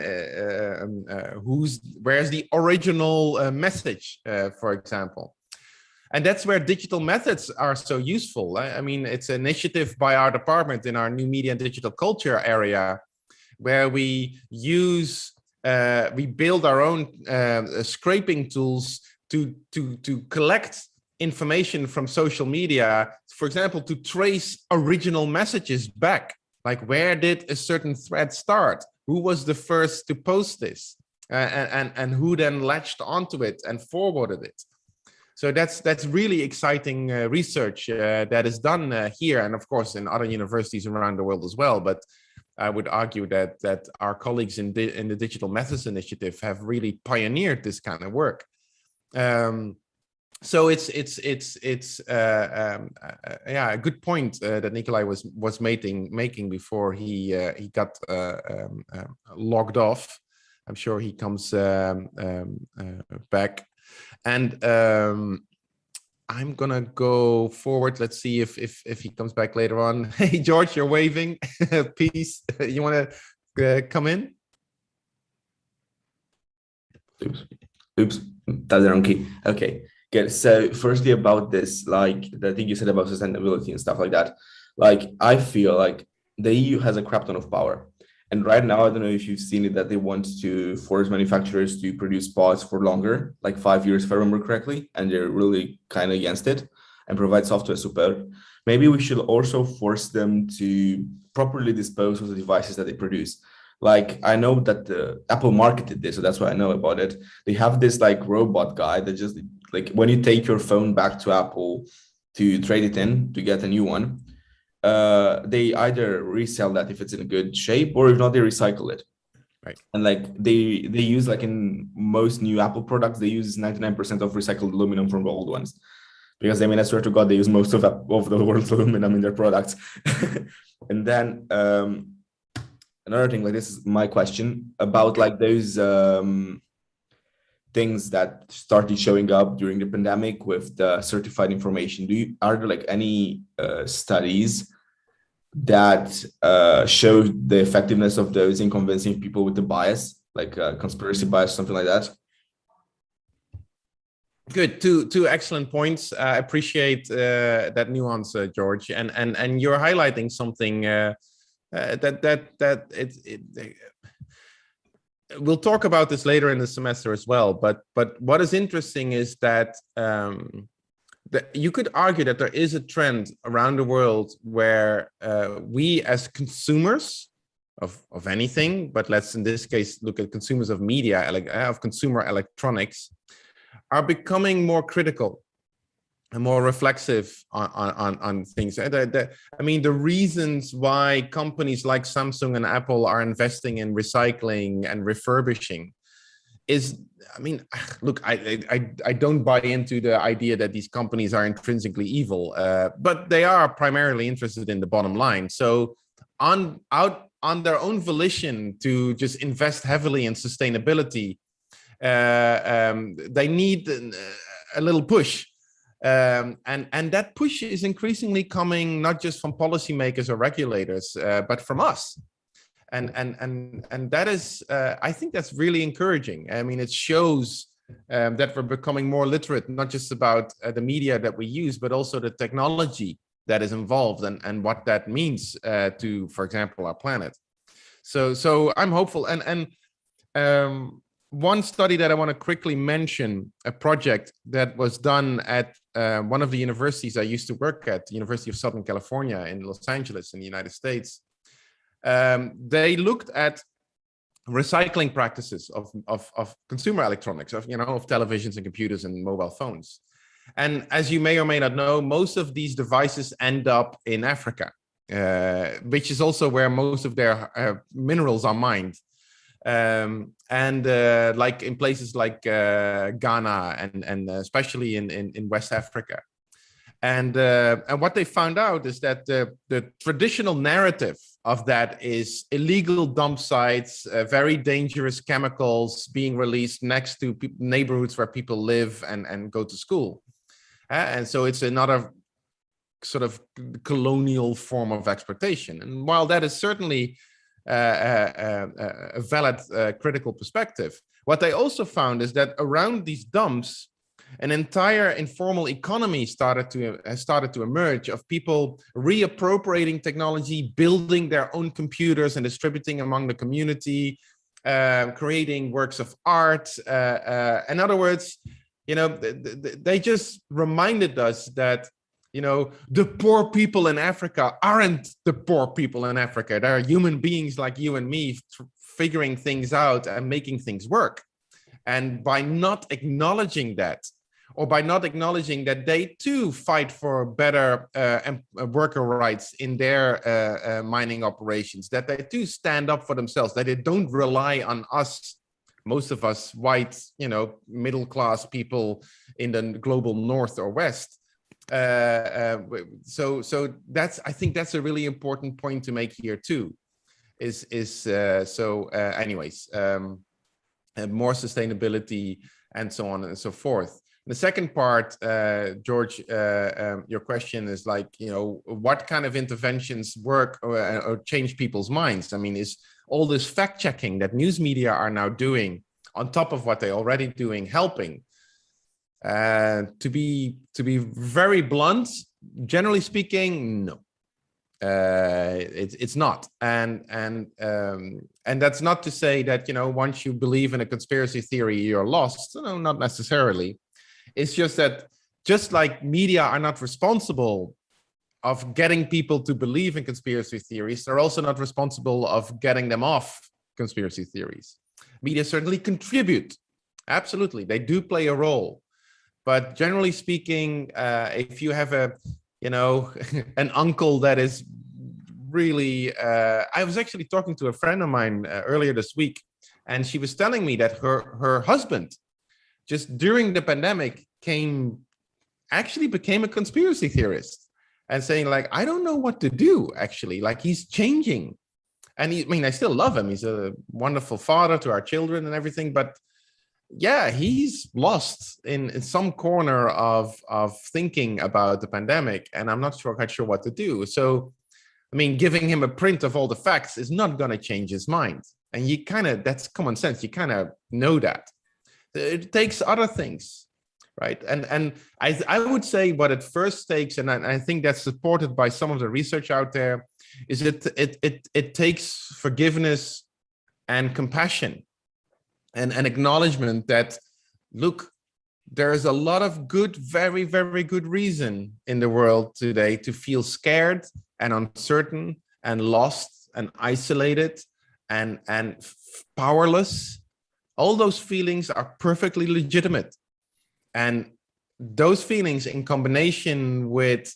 where's the original message, for example? And that's where digital methods are so useful. I mean, it's an initiative by our department in our new media and digital culture area, where we use, we build our own scraping tools to collect information from social media, for example, to trace original messages back. Like, where did a certain thread start? Who was the first to post this? And who then latched onto it and forwarded it? So that's really exciting research that is done here, and of course in other universities around the world as well. But I would argue that our colleagues in the Digital Methods Initiative have really pioneered this kind of work. So it's yeah, a good point that Nikolai was making before he got logged off. I'm sure he comes back. And I'm gonna go forward. Let's see if he comes back later on. Hey, George, you're waving. Peace. You want to come in? Oops, that's the wrong key. Okay, good. So firstly about this, like the thing you said about sustainability and stuff like that, like I feel like the EU has a crap ton of power. And right now, I don't know if you've seen it, that they want to force manufacturers to produce pods for longer, like 5 years, if I remember correctly, and they're really kind of against it and provide software support. Maybe we should also force them to properly dispose of the devices that they produce. Like, I know that Apple marketed this, so that's why I know about it. They have this like robot guy that just, like, when you take your phone back to Apple to trade it in to get a new one, they either resell that if it's in a good shape, or if not, they recycle it. Right. And like they use, like in most new Apple products, they use 99% of recycled aluminum from the old ones, because I mean, I swear to God, they use most of the world's aluminum in their products. And then another thing, like, this is my question about like those things that started showing up during the pandemic with the certified information. Are there like any studies that show the effectiveness of those in convincing people with the bias, like conspiracy bias, something like that? Good. Two excellent points. I appreciate that nuance, George, and you're highlighting something we'll talk about this later in the semester as well. But what is interesting is that you could argue that there is a trend around the world where we as consumers of anything, but let's in this case look at consumers of media, of consumer electronics, are becoming more critical and more reflexive on things. I mean, the reasons why companies like Samsung and Apple are investing in recycling and refurbishing is, I mean, look, I don't buy into the idea that these companies are intrinsically evil, but they are primarily interested in the bottom line. So on their own volition to just invest heavily in sustainability, they need a little push. And that push is increasingly coming not just from policymakers or regulators, but from us. And that is, I think that's really encouraging. I mean, it shows that we're becoming more literate, not just about the media that we use, but also the technology that is involved and what that means to, for example, our planet. So I'm hopeful. And one study that I want to quickly mention, a project that was done at one of the universities I used to work at, the University of Southern California in Los Angeles in the United States. They looked at recycling practices of consumer electronics, of televisions and computers and mobile phones. And as you may or may not know, most of these devices end up in Africa, which is also where most of their minerals are mined. Like in places like Ghana and especially in West Africa. And what they found out is that the traditional narrative of that is illegal dump sites, very dangerous chemicals being released next to neighborhoods where people live and go to school. And so it's another sort of colonial form of exploitation. And while that is certainly a valid critical perspective, what they also found is that around these dumps, an entire informal economy started to emerge of people reappropriating technology, building their own computers and distributing among the community, creating works of art. In other words, they just reminded us that the poor people in Africa aren't the poor people in Africa. They're human beings like you and me, figuring things out and making things work. And by not acknowledging that, or by not acknowledging that they too fight for better worker rights in their mining operations, that they too stand up for themselves, that they don't rely on us, most of us white, middle-class people in the global north or west. So I think that's a really important point to make here too. Anyways, more sustainability and so on and so forth. The second part, George, your question is like, what kind of interventions work or change people's minds? I mean, is all this fact checking that news media are now doing on top of what they're already doing helping? To be very blunt, generally speaking, no, it's not. And that's not to say that once you believe in a conspiracy theory, you're lost. No, not necessarily. It's just that, just like media are not responsible of getting people to believe in conspiracy theories, they're also not responsible of getting them off conspiracy theories. Media certainly contribute. Absolutely, they do play a role. But generally speaking, if you have an uncle that is really, I was actually talking to a friend of mine earlier this week, and she was telling me that her husband, just during the pandemic, became a conspiracy theorist and saying like, I don't know what to do, actually, like he's changing. And I still love him. He's a wonderful father to our children and everything, but yeah, he's lost in some corner of thinking about the pandemic, and I'm not quite sure what to do. So, giving him a print of all the facts is not going to change his mind. And that's common sense. You kind of know that. It takes other things, right? And I would say what it first takes, and I think that's supported by some of the research out there, is it takes forgiveness and compassion. And an acknowledgement that, look, there is a lot of good, very, very good reason in the world today to feel scared and uncertain and lost and isolated and powerless. All those feelings are perfectly legitimate. And those feelings, in combination with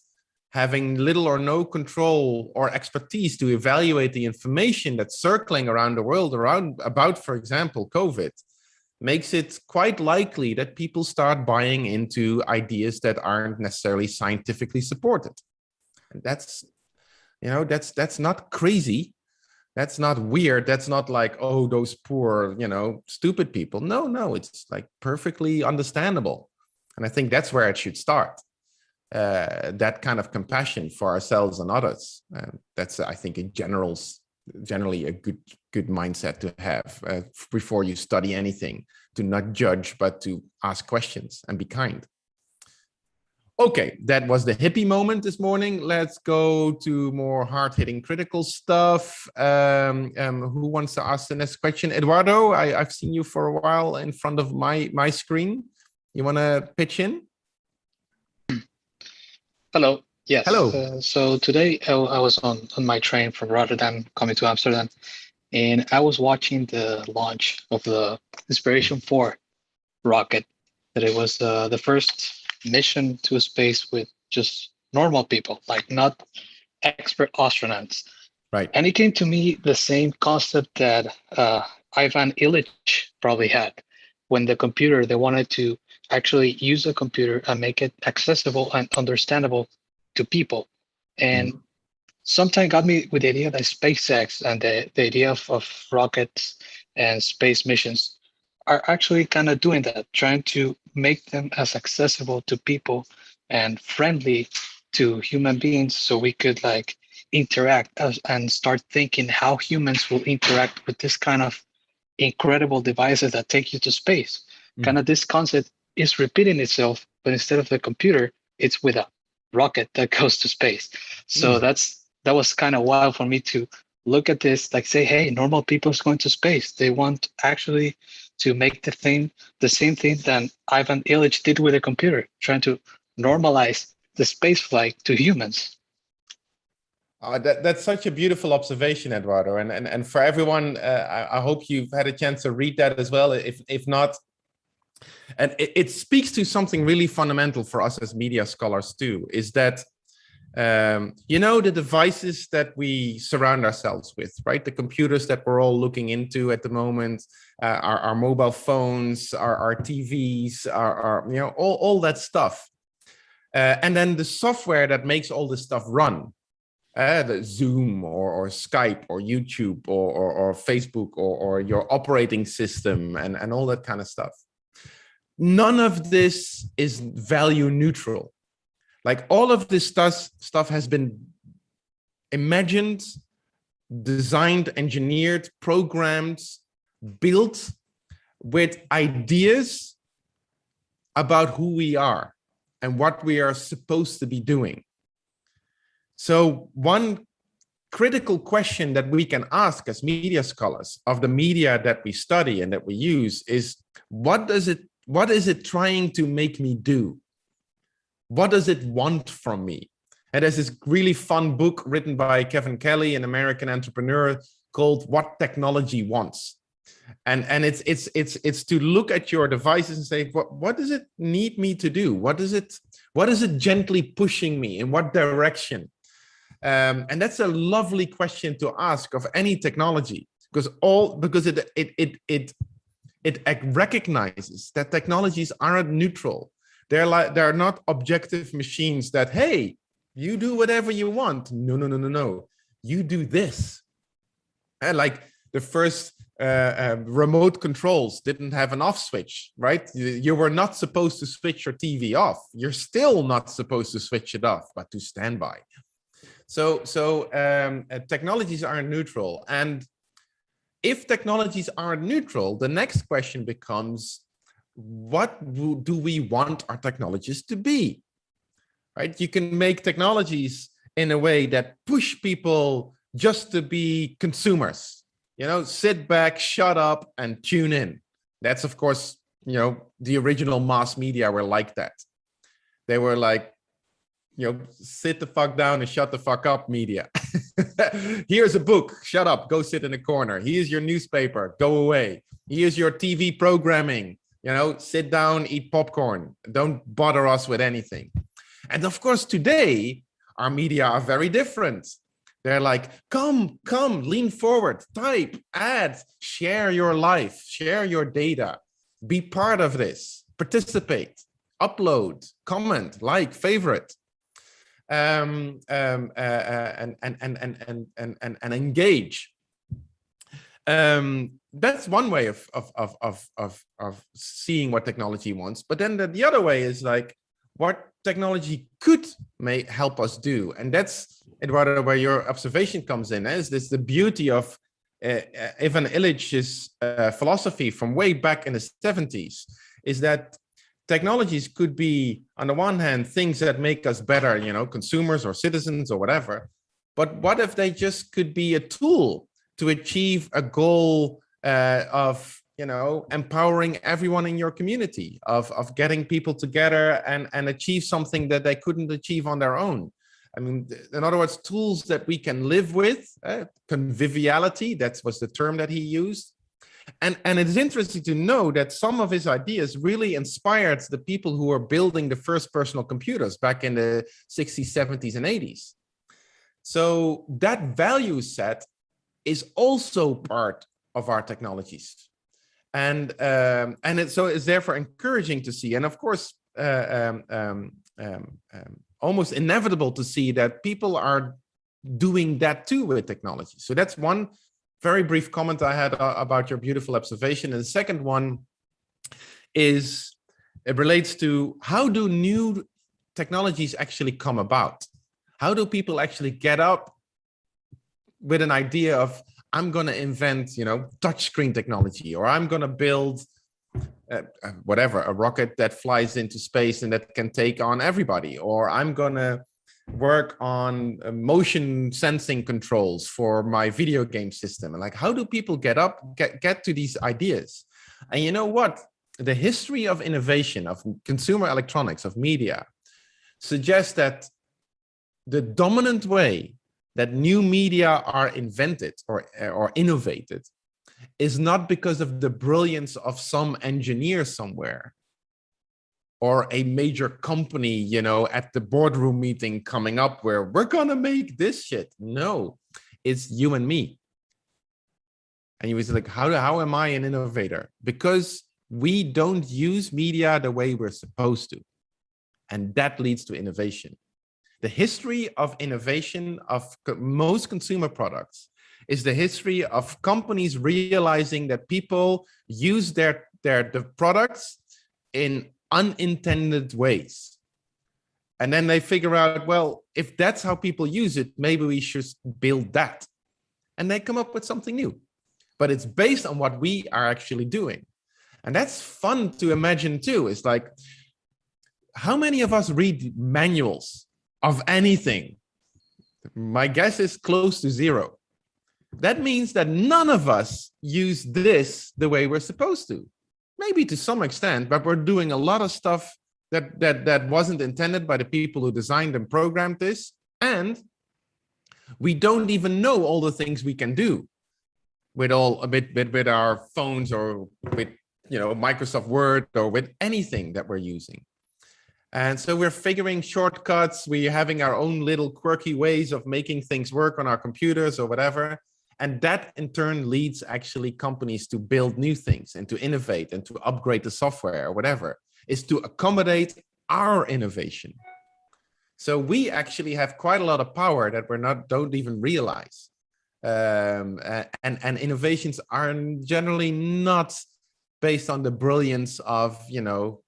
having little or no control or expertise to evaluate the information that's circling around the world about, for example, COVID, makes it quite likely that people start buying into ideas that aren't necessarily scientifically supported. And that's not crazy. That's not weird. That's not like, oh, those poor, stupid people. No, it's like perfectly understandable. And I think that's where it should start. that kind of compassion for ourselves and others. That's, I think, generally a good mindset to have before you study anything, to not judge, but to ask questions and be kind. Okay, that was the hippie moment this morning. Let's go to more hard-hitting critical stuff. Who wants to ask the next question? Eduardo, I've seen you for a while in front of my screen. You want to pitch in? Hello. Yes. Hello. So today I was on my train from Rotterdam coming to Amsterdam, and I was watching the launch of the Inspiration 4 rocket. That it was the first mission to space with just normal people, like not expert astronauts. Right. And it came to me the same concept that Ivan Illich probably had when the computer, they wanted to actually use a computer and make it accessible and understandable to people. And sometimes got me with the idea that SpaceX and the idea of rockets and space missions are actually kind of doing that, trying to make them as accessible to people and friendly to human beings, so we could like interact and start thinking how humans will interact with this kind of incredible devices that take you to space. Kind of this concept is repeating itself, but instead of the computer, it's with a rocket that goes to space. So that was kind of wild for me to look at this, like say, hey, normal people is going to space. They want actually to make the same thing that Ivan Illich did with a computer, trying to normalize the space flight to humans. That's such a beautiful observation, Eduardo. And for everyone, I hope you've had a chance to read that as well. If not, and it speaks to something really fundamental for us as media scholars too, is that, the devices that we surround ourselves with, right? The computers that we're all looking into at the moment, our mobile phones, our TVs, all that stuff. And then the software that makes all this stuff run, the Zoom or Skype or YouTube or Facebook or your operating system and all that kind of stuff. None of this is value neutral. Like all of this stuff has been imagined, designed, engineered, programmed, built with ideas about who we are and what we are supposed to be doing. So one critical question that we can ask as media scholars of the media that we study and that we use is, what is it trying to make me do? What does it want from me? And there's this really fun book written by Kevin Kelly, an American entrepreneur, called What Technology Wants. And it's to look at your devices and say, what does it need me to do? What is it gently pushing me in what direction? And that's a lovely question to ask of any technology, because it recognizes that technologies aren't neutral. They're not objective machines that, hey, you do whatever you want. No. You do this. And like the first remote controls didn't have an off switch, right? You were not supposed to switch your TV off. You're still not supposed to switch it off, but to standby. So technologies aren't neutral. And if technologies aren't neutral, the next question becomes, what do we want our technologies to be? Right? You can make technologies in a way that push people just to be consumers. Sit back, shut up, and tune in. That's, of course, the original mass media were like that. They were like, sit the fuck down and shut the fuck up media. Here's a book, shut up, go sit in a corner. Here's your newspaper, go away. Here's your TV programming, sit down, eat popcorn. Don't bother us with anything. And of course, today, our media are very different. They're like, come, lean forward, type, add, share your life, share your data, be part of this, participate, upload, comment, like, favorite. And engage. That's one way of seeing what technology wants. But then the other way is like, what technology could help us do. And that's, Eduardo, where your observation comes in, is this the beauty of Ivan Illich's philosophy from way back in the 70s, is that technologies could be, on the one hand, things that make us better, you know, consumers or citizens or whatever. But what if they just could be a tool to achieve a goal of, you know, empowering everyone in your community, of getting people together and achieve something that they couldn't achieve on their own? I mean, in other words, tools that we can live with, conviviality, that was the term that he used. And it is interesting to know that some of his ideas really inspired the people who were building the first personal computers back in the 60s, 70s, and 80s. So that value set is also part of our technologies. And it's therefore encouraging to see. And of course, almost inevitable to see that people are doing that too with technology. So that's one very brief comment I had about your beautiful observation. And the second one is, it relates to, how do new technologies actually come about? How do people actually get up with an idea of, I'm going to invent, you know, touchscreen technology, or I'm going to build whatever, a rocket that flies into space and that can take on everybody, or I'm going to work on motion sensing controls for my video game system. And like, how do people get to these ideas? And you know what? The history of innovation, of consumer electronics, of media, suggests that the dominant way that new media are invented or innovated is not because of the brilliance of some engineer somewhere or a major company, you know, at the boardroom meeting coming up where we're gonna make this shit. No, it's you and me. And you was like, how am I an innovator? Because we don't use media the way we're supposed to. And that leads to innovation. The history of innovation of most consumer products is the history of companies realizing that people use the products in unintended ways. And then they figure out, well, if that's how people use it, maybe we should build that. And they come up with something new. But it's based on what we are actually doing. And that's fun to imagine too. It's like, how many of us read manuals of anything? My guess is close to zero. That means that none of us use this the way we're supposed to. Maybe to some extent, but we're doing a lot of stuff that wasn't intended by the people who designed and programmed this. And we don't even know all the things we can do with our phones, or with, you know, Microsoft Word, or with anything that we're using. And so we're figuring shortcuts. We're having our own little quirky ways of making things work on our computers or whatever. And that in turn leads actually companies to build new things and to innovate and to upgrade the software or whatever, is to accommodate our innovation. So we actually have quite a lot of power that don't even realize. And innovations are generally not based on the brilliance of, you know,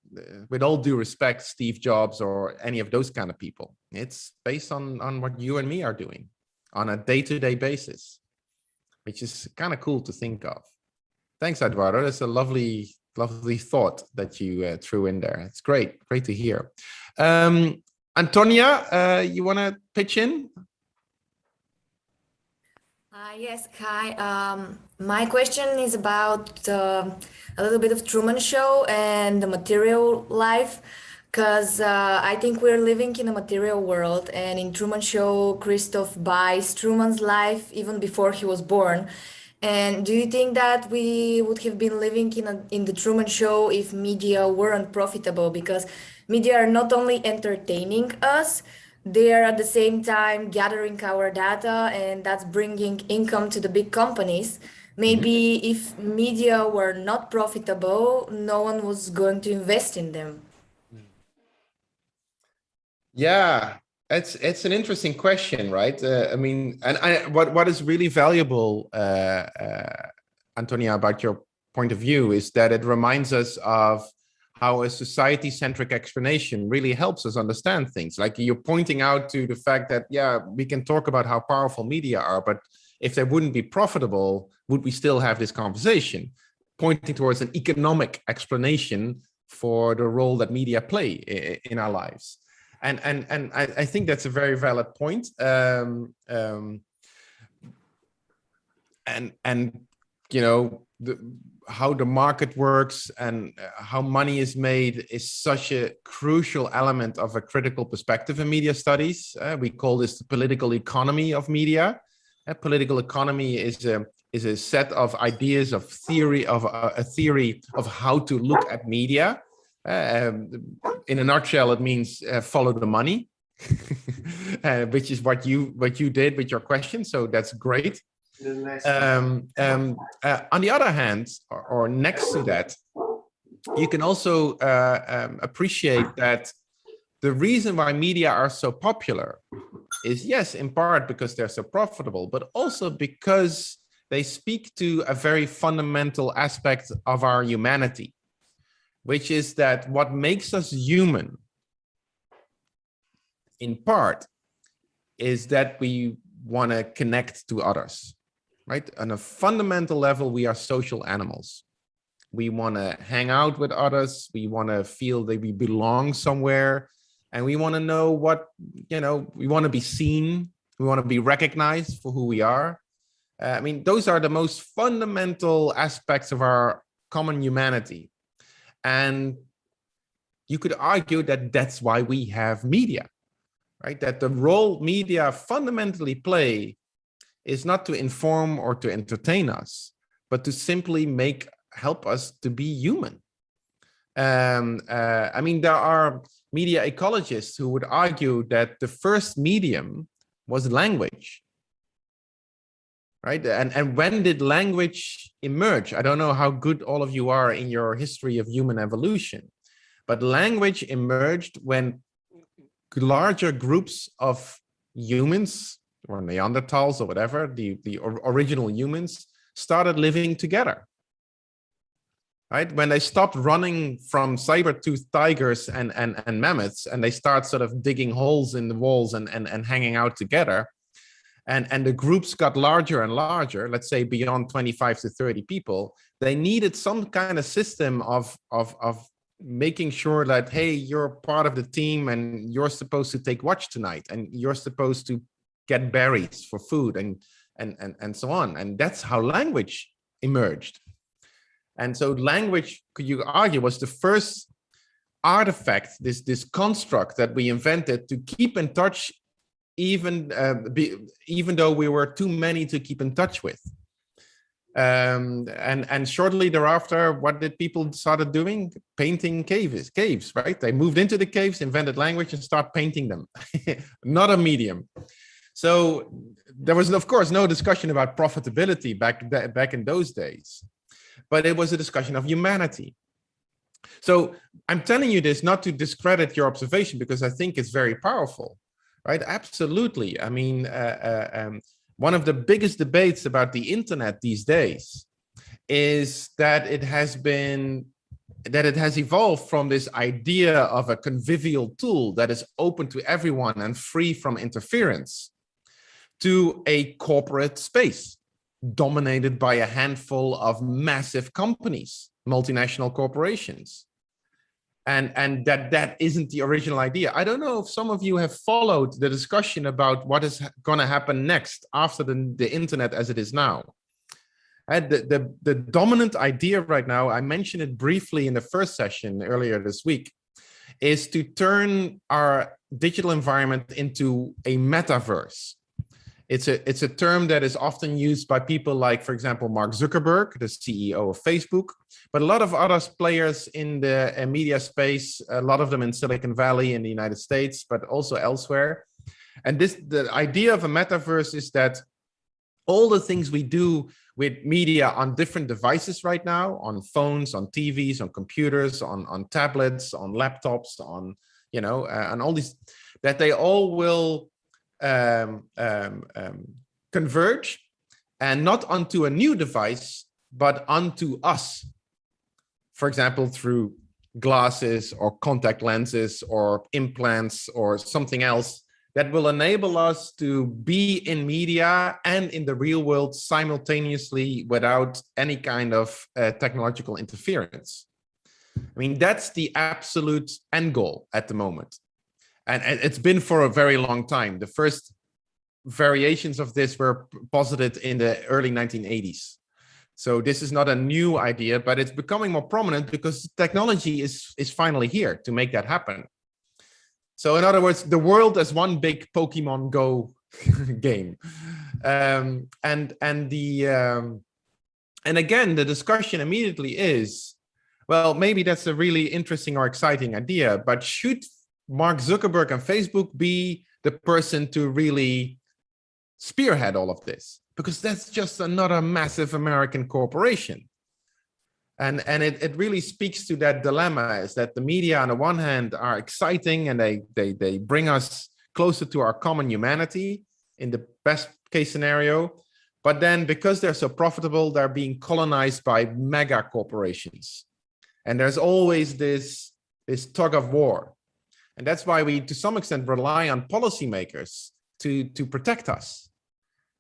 with all due respect, Steve Jobs or any of those kind of people. It's based on what you and me are doing on a day-to-day basis, which is kind of cool to think of. Thanks, Eduardo. That's a lovely thought that you threw in there. It's great to hear. Antonia, you want to pitch in? Yes, hi. My question is about a little bit of Truman Show and the material life, because I think we're living in a material world, and in Truman Show, Christoph buys Truman's life even before he was born. And do you think that we would have been living in the Truman Show if media weren't profitable? Because media are not only entertaining us, they are at the same time gathering our data, and that's bringing income to the big companies. Maybe if media were not profitable, no one was going to invest in them. Yeah, it's an interesting question, right? I mean, and what is really valuable, Antonia, about your point of view is that it reminds us of how a society-centric explanation really helps us understand things. Like you're pointing out to the fact that, yeah, we can talk about how powerful media are, but if they wouldn't be profitable, would we still have this conversation? Pointing towards an economic explanation for the role that media play in our lives. And I think that's a very valid point. And you know, how the market works and how money is made is such a crucial element of a critical perspective in media studies. We call this the political economy of media. Political economy is a set of ideas of theory of a theory of how to look at media. In a nutshell, it means follow the money, which is what you did with your question. So that's great. On the other hand, or next to that, you can also appreciate that the reason why media are so popular is, yes, in part because they're so profitable, but also because they speak to a very fundamental aspect of our humanity, which is that what makes us human, in part, is that we want to connect to others. Right? On a fundamental level, we are social animals. We want to hang out with others. We want to feel that we belong somewhere. And we want to know what, you know, we want to be seen. We want to be recognized for who we are. I mean, those are the most fundamental aspects of our common humanity. And you could argue that that's why we have media, right? That the role media fundamentally play is not to inform or to entertain us, but to simply help us to be human. I mean, there are media ecologists who would argue that the first medium was language, right? And when did language emerge? I don't know how good all of you are in your history of human evolution, but language emerged when larger groups of humans, or Neanderthals or whatever, the original humans, started living together, right? When they stopped running from saber-toothed tigers and mammoths, and they start sort of digging holes in the walls and hanging out together, and the groups got larger and larger, let's say beyond 25 to 30 people, they needed some kind of system of making sure that, hey, you're part of the team and you're supposed to take watch tonight, and you're supposed to get berries for food and so on. And that's how language emerged. And so language, could you argue, was the first artifact, this construct that we invented to keep in touch, even though we were too many to keep in touch with. And shortly thereafter, what did people started doing? Painting caves, right? They moved into the caves, invented language, and start painting them. Not a medium. So there was, of course, no discussion about profitability back in those days, but it was a discussion of humanity. So I'm telling you this not to discredit your observation, because I think it's very powerful, right? Absolutely. I mean, one of the biggest debates about the internet these days is that it has evolved from this idea of a convivial tool that is open to everyone and free from interference, to a corporate space dominated by a handful of massive companies, multinational corporations. And that isn't the original idea. I don't know if some of you have followed the discussion about what is going to happen next after the internet as it is now. The dominant idea right now, I mentioned it briefly in the first session earlier this week, is to turn our digital environment into a metaverse. It's a term that is often used by people like, for example, Mark Zuckerberg, the CEO of Facebook, but a lot of other players in the media space, a lot of them in Silicon Valley in the United States, but also elsewhere. And the idea of a metaverse is that all the things we do with media on different devices right now, on phones, on TVs, on computers, on tablets, on laptops, on, and all these, that they all will converge, and not onto a new device, but onto us. For example, through glasses or contact lenses or implants or something else that will enable us to be in media and in the real world simultaneously without any kind of technological interference. I mean, that's the absolute end goal at the moment. And it's been for a very long time. The first variations of this were posited in the early 1980s. So this is not a new idea, but it's becoming more prominent because technology is finally here to make that happen. So in other words, the world is one big Pokemon Go game. And again, the discussion immediately is, well, maybe that's a really interesting or exciting idea, but should Mark Zuckerberg and Facebook be the person to really spearhead all of this? Because that's just another massive American corporation. And it really speaks to that dilemma, is that the media on the one hand are exciting and they bring us closer to our common humanity in the best case scenario. But then because they're so profitable, they're being colonized by mega corporations. And there's always this tug of war. And that's why we, to some extent, rely on policymakers to protect us.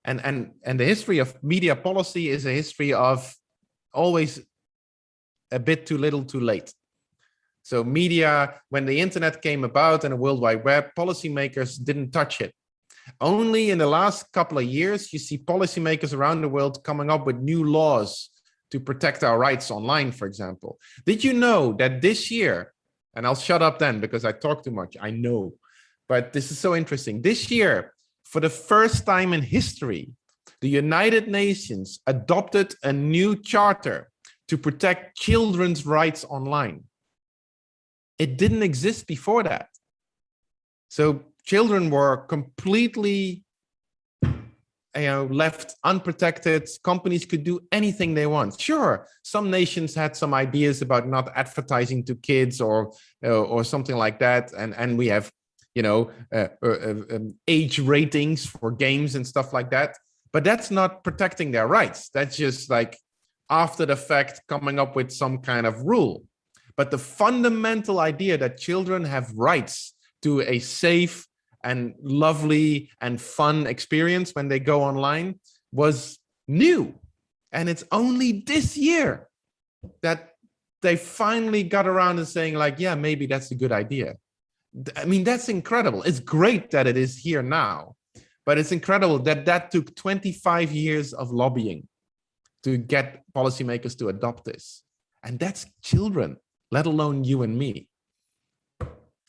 And the history of media policy is a history of always a bit too little, too late. So media, when the internet came about and the World Wide Web, policymakers didn't touch it. Only in the last couple of years, you see policymakers around the world coming up with new laws to protect our rights online, for example. Did you know that this year, and I'll shut up then because I talk too much, I know, but this is so interesting. This year, for the first time in history, the United Nations adopted a new charter to protect children's rights online. It didn't exist before that. So children were completely left unprotected. Companies could do anything they want. Sure, some nations had some ideas about not advertising to kids or something like that. And we have, age ratings for games and stuff like that. But that's not protecting their rights. That's just like after the fact coming up with some kind of rule. But the fundamental idea that children have rights to a safe and lovely and fun experience when they go online was new. And it's only this year that they finally got around to saying like, yeah, maybe that's a good idea. I mean, that's incredible. It's great that it is here now, but it's incredible that that took 25 years of lobbying to get policymakers to adopt this. And that's children, let alone you and me.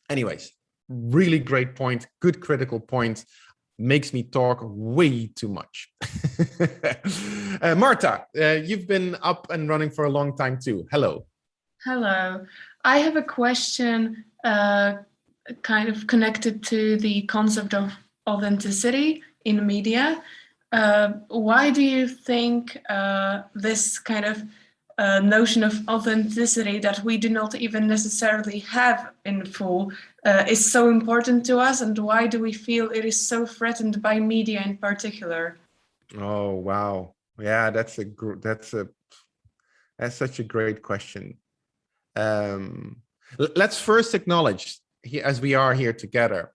Anyways, really great point, good critical point. Makes me talk way too much. Marta, you've been up and running for a long time too. Hello. Hello. I have a question kind of connected to the concept of authenticity in media. Why do you think this kind of notion of authenticity that we do not even necessarily have in full is so important to us, and why do we feel it is so threatened by media in particular? Oh wow, yeah, that's such a great question. Let's first acknowledge, as we are here together,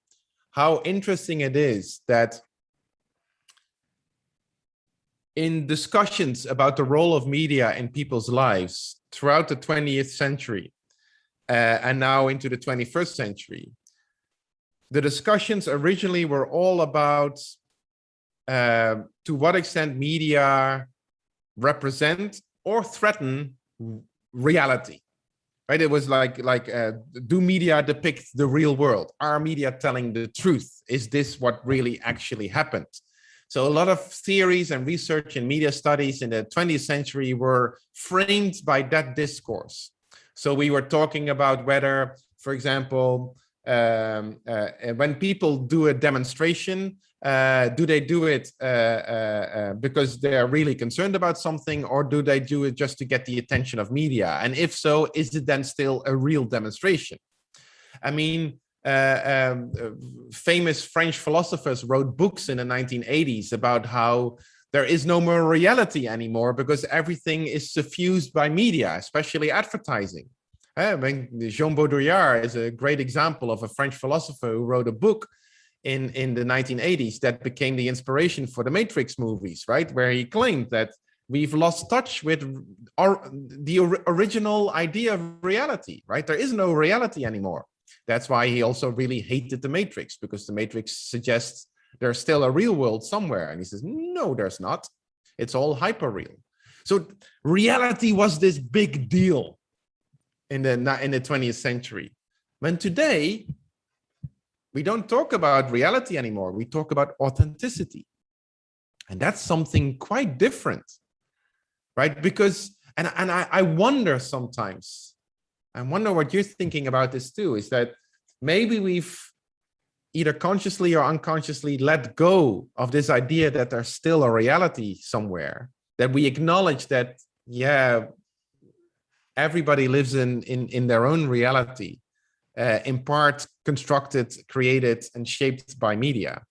how interesting it is that in discussions about the role of media in people's lives throughout the 20th century and now into the 21st century, the discussions originally were all about to what extent media represent or threaten reality, right? It was like do media depict the real world? Are media telling the truth? Is this what really actually happened? So a lot of theories and research in media studies in the 20th century were framed by that discourse. So we were talking about whether, for example, when people do a demonstration, do they do it because they are really concerned about something, or do they do it just to get the attention of media? And if so, is it then still a real demonstration? I mean, famous French philosophers wrote books in the 1980s about how there is no more reality anymore because everything is suffused by media, especially advertising. I mean, Jean Baudrillard is a great example of a French philosopher who wrote a book in the 1980s that became the inspiration for the Matrix movies, right? Where he claimed that we've lost touch with the original idea of reality, right? There is no reality anymore. That's why he also really hated the Matrix, because the Matrix suggests there's still a real world somewhere. And he says, no, there's not. It's all hyper-real. So reality was this big deal in the 20th century. When today, we don't talk about reality anymore. We talk about authenticity. And that's something quite different, right? Because, and I wonder sometimes, I wonder what you're thinking about this too, is that maybe we've either consciously or unconsciously let go of this idea that there's still a reality somewhere, that we acknowledge that, yeah, everybody lives in their own reality, in part constructed, created, and shaped by media.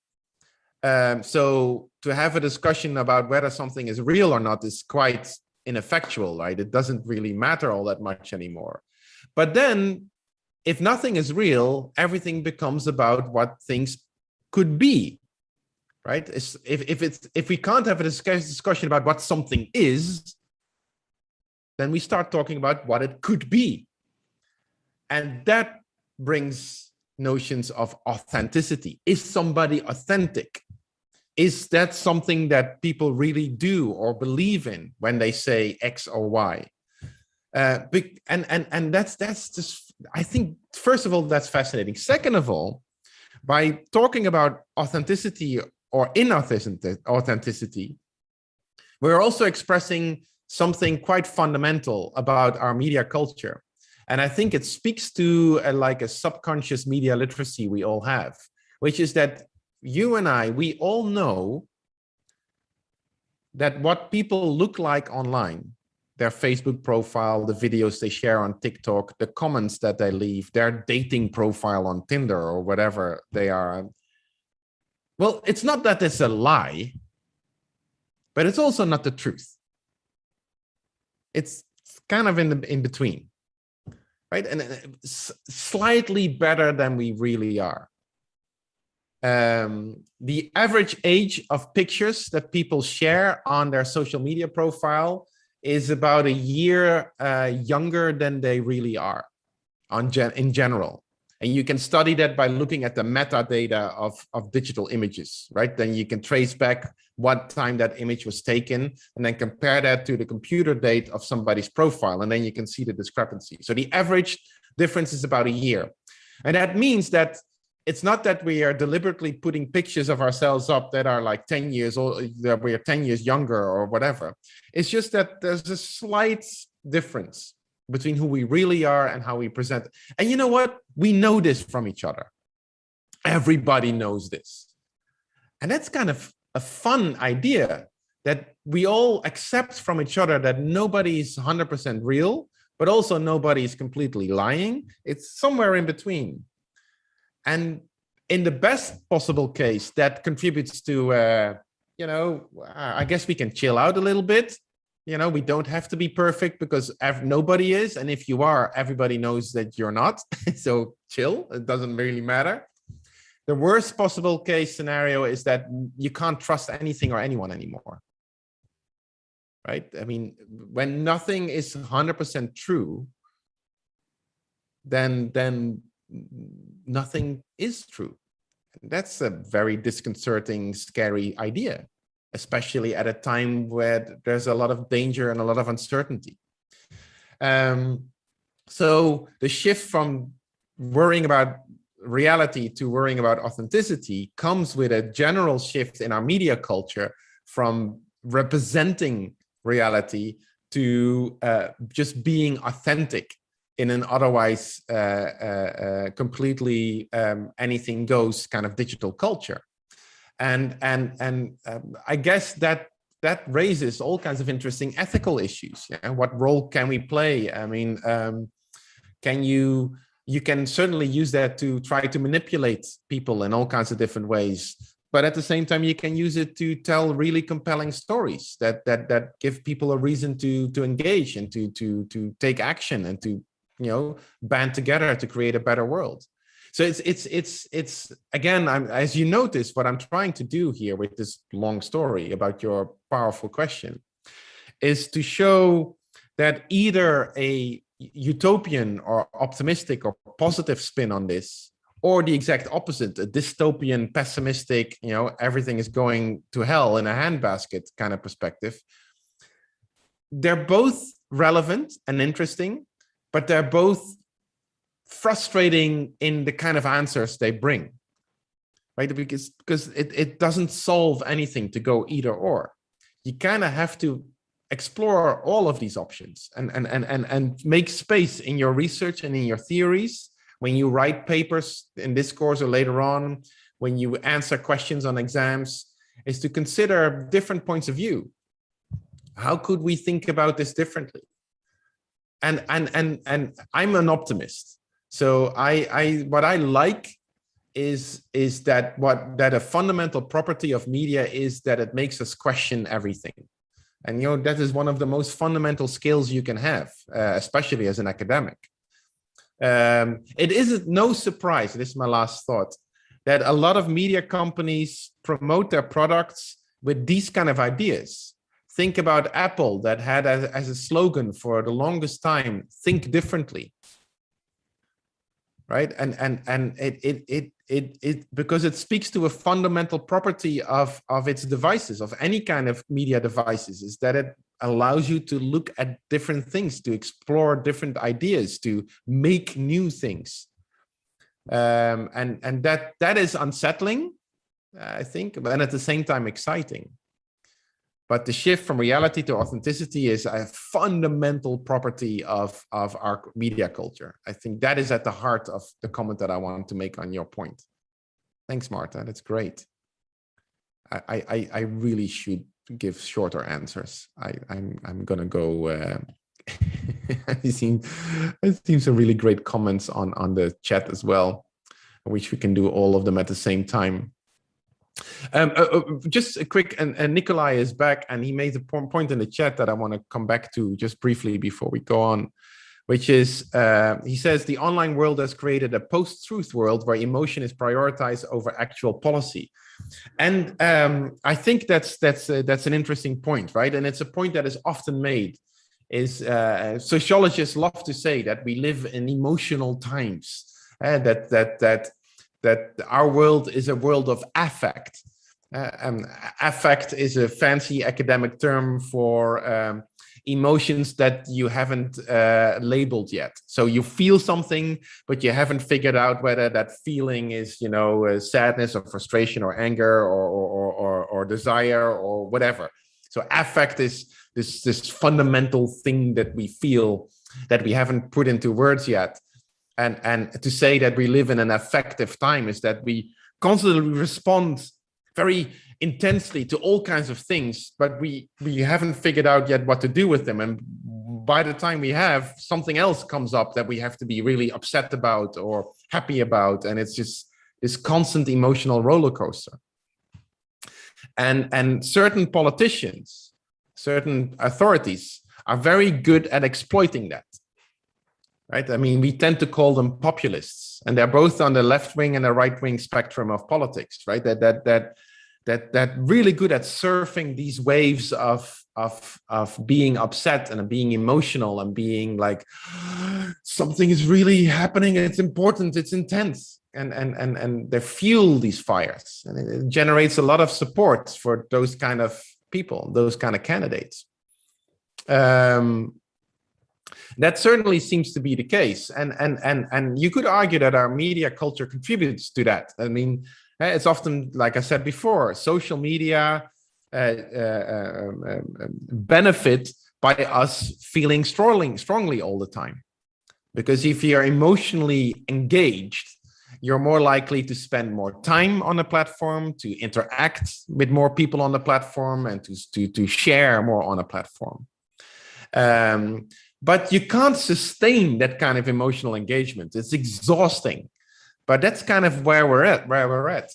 So to have a discussion about whether something is real or not is quite ineffectual, right? It doesn't really matter all that much anymore. But then, if nothing is real, everything becomes about what things could be, right? If we can't have a discussion about what something is, then we start talking about what it could be. And that brings notions of authenticity. Is somebody authentic? Is that something that people really do or believe in when they say X or Y? And that's just, I think, first of all, that's fascinating. Second of all, by talking about authenticity or inauthenticity, we're also expressing something quite fundamental about our media culture. And I think it speaks to like a subconscious media literacy we all have, which is that you and I, we all know that what people look like online, their Facebook profile, the videos they share on TikTok, the comments that they leave, their dating profile on Tinder or whatever they are. Well, it's not that it's a lie, but it's also not the truth. It's kind of in between, right? And slightly better than we really are. The average age of pictures that people share on their social media profile is about a year younger than they really are in general. And you can study that by looking at the metadata of digital images, right? Then you can trace back what time that image was taken and then compare that to the computer date of somebody's profile. And then you can see the discrepancy. So the average difference is about a year. And that means that it's not that we are deliberately putting pictures of ourselves up that are like 10 years old, that we are 10 years younger or whatever. It's just that there's a slight difference between who we really are and how we present. And you know what? We know this from each other. Everybody knows this. And that's kind of a fun idea, that we all accept from each other that nobody is 100% real, but also nobody is completely lying. It's somewhere in between. And in the best possible case, that contributes to, I guess we can chill out a little bit. You know, we don't have to be perfect because nobody is. And if you are, everybody knows that you're not. So chill, it doesn't really matter. The worst possible case scenario is that you can't trust anything or anyone anymore. Right? I mean, when nothing is 100% true, then nothing is true. That's a very disconcerting, scary idea, especially at a time where there's a lot of danger and a lot of uncertainty. So the shift from worrying about reality to worrying about authenticity comes with a general shift in our media culture from representing reality to just being authentic in an otherwise completely anything goes kind of digital culture. And I guess that raises all kinds of interesting ethical issues. Yeah? What role can we play? I mean, you can certainly use that to try to manipulate people in all kinds of different ways. But at the same time, you can use it to tell really compelling stories that give people a reason to engage and to take action and to band together to create a better world. So it's again, as you notice, what I'm trying to do here with this long story about your powerful question is to show that either a utopian or optimistic or positive spin on this, or the exact opposite, a dystopian, pessimistic, everything is going to hell in a handbasket kind of perspective. They're both relevant and interesting, but they're both frustrating in the kind of answers they bring, right? Because it doesn't solve anything to go either or. You kind of have to explore all of these options and make space in your research and in your theories when you write papers in this course or later on, when you answer questions on exams, is to consider different points of view. How could we think about this differently? And I'm an optimist. So what I like is that a fundamental property of media is that it makes us question everything. And that is one of the most fundamental skills you can have, especially as an academic. It isn't no surprise, this is my last thought, that a lot of media companies promote their products with these kind of ideas. Think about Apple, that had as a slogan for the longest time, think differently. Right? And it because it speaks to a fundamental property of its devices, of any kind of media devices, is that it allows you to look at different things, to explore different ideas, to make new things. And that is unsettling, I think, and at the same time exciting. But the shift from reality to authenticity is a fundamental property of our media culture. I think that is at the heart of the comment that I want to make on your point. Thanks, Marta. That's great. I really should give shorter answers. I'm gonna go. I've seen some really great comments on the chat as well. I wish we can do all of them at the same time. Just a quick, and Nikolai is back, and he made a point in the chat that I want to come back to just briefly before we go on, which is, he says, the online world has created a post-truth world where emotion is prioritized over actual policy. And I think that's an interesting point, right? And it's a point that is often made, is sociologists love to say that we live in emotional times, that our world is a world of affect. Affect is a fancy academic term for emotions that you haven't labeled yet. So you feel something, but you haven't figured out whether that feeling is, sadness or frustration or anger or desire or whatever. So affect is this fundamental thing that we feel that we haven't put into words yet. And to say that we live in an affective time is that we constantly respond very intensely to all kinds of things, but we haven't figured out yet what to do with them. And by the time we have, something else comes up that we have to be really upset about or happy about. And it's just this constant emotional roller coaster. And certain politicians, certain authorities are very good at exploiting that. Right? I mean, we tend to call them populists, and they're both on the left wing and the right wing spectrum of politics, right? That really good at surfing these waves of being upset and being emotional and being like, something is really happening, it's important, it's intense, and they fuel these fires, and it generates a lot of support for those kind of people, those kind of candidates. That certainly seems to be the case, and you could argue that our media culture contributes to that. I mean, it's often, like I said before, social media benefit by us feeling strongly all the time, because if you're emotionally engaged, you're more likely to spend more time on the platform, to interact with more people on the platform, and to share more on a platform. But you can't sustain that kind of emotional engagement. It's exhausting. But that's kind of where we're at.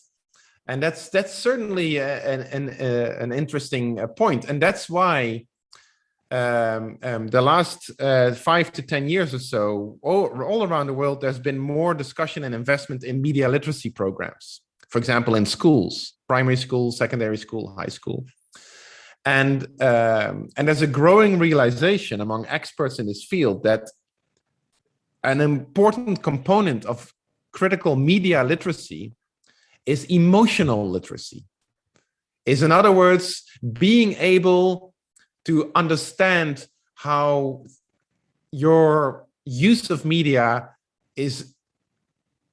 And that's certainly an interesting point. And that's why the last 5 to 10 years or so, all around the world, there's been more discussion and investment in media literacy programs. For example, in schools, primary school, secondary school, high school. And there's a growing realization among experts in this field that an important component of critical media literacy is emotional literacy. Is, in other words, being able to understand how your use of media is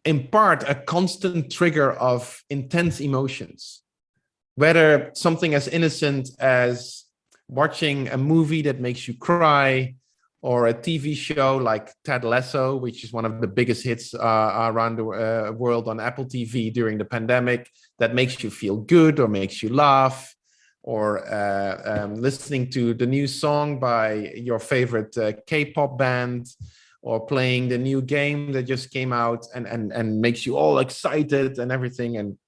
in part a constant trigger of intense emotions. Whether something as innocent as watching a movie that makes you cry, or a TV show like Ted Lasso, which is one of the biggest hits around the world on Apple TV during the pandemic, that makes you feel good or makes you laugh, or listening to the new song by your favorite K-pop band, or playing the new game that just came out and makes you all excited and everything. And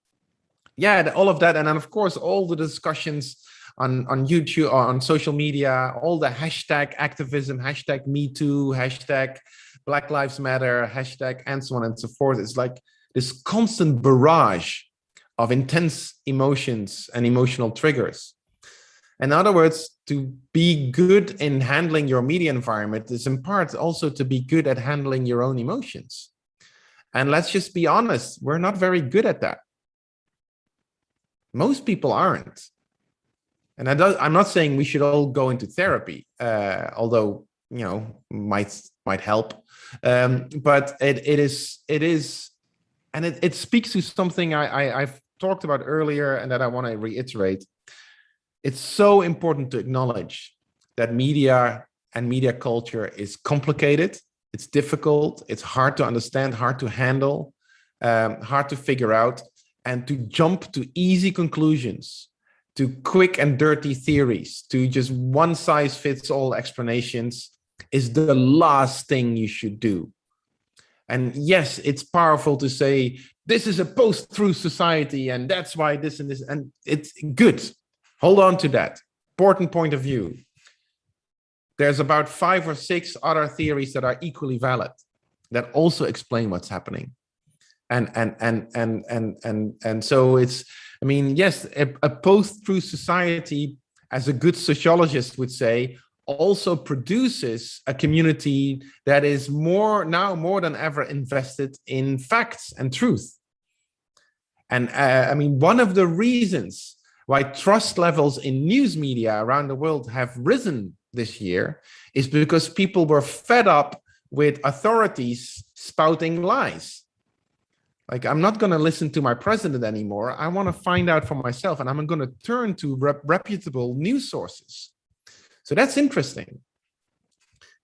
yeah, all of that. And then, of course, all the discussions on YouTube or on social media, all the hashtag activism, hashtag Me Too, hashtag Black Lives Matter, hashtag, and so on and so forth. It's like this constant barrage of intense emotions and emotional triggers. In other words, to be good in handling your media environment is in part also to be good at handling your own emotions. And let's just be honest, we're not very good at that. Most people aren't. And I'm not saying we should all go into therapy, although, you know, might help. But it is, and it speaks to something I've talked about earlier and that I want to reiterate. It's so important to acknowledge that media and media culture is complicated. It's difficult. It's hard to understand, hard to handle, hard to figure out, and to jump to easy conclusions, to quick and dirty theories, to just one size fits all explanations is the last thing you should do. And yes, it's powerful to say, this is a post-truth society and that's why this and this, and it's good. Hold on to that. Important point of view. There's about 5 or 6 other theories that are equally valid that also explain what's happening. And so it's, I mean, yes, a post-truth society, as a good sociologist would say, also produces a community that is more than ever invested in facts and truth. And I mean, one of the reasons why trust levels in news media around the world have risen this year is because people were fed up with authorities spouting lies. Like, I'm not going to listen to my president anymore. I want to find out for myself, and I'm going to turn to reputable news sources. So that's interesting.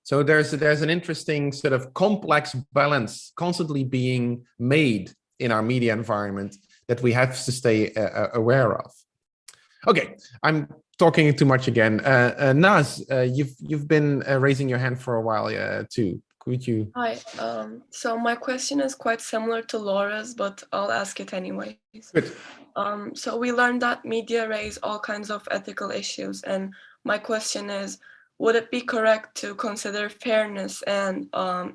So there's an interesting sort of complex balance constantly being made in our media environment that we have to stay aware of. Okay, I'm talking too much again. Naz, you've been raising your hand for a while too. Could you? Hi. So my question is quite similar to Laura's, but I'll ask it anyways. Good. So we learned that media raise all kinds of ethical issues, and my question is, would it be correct to consider fairness and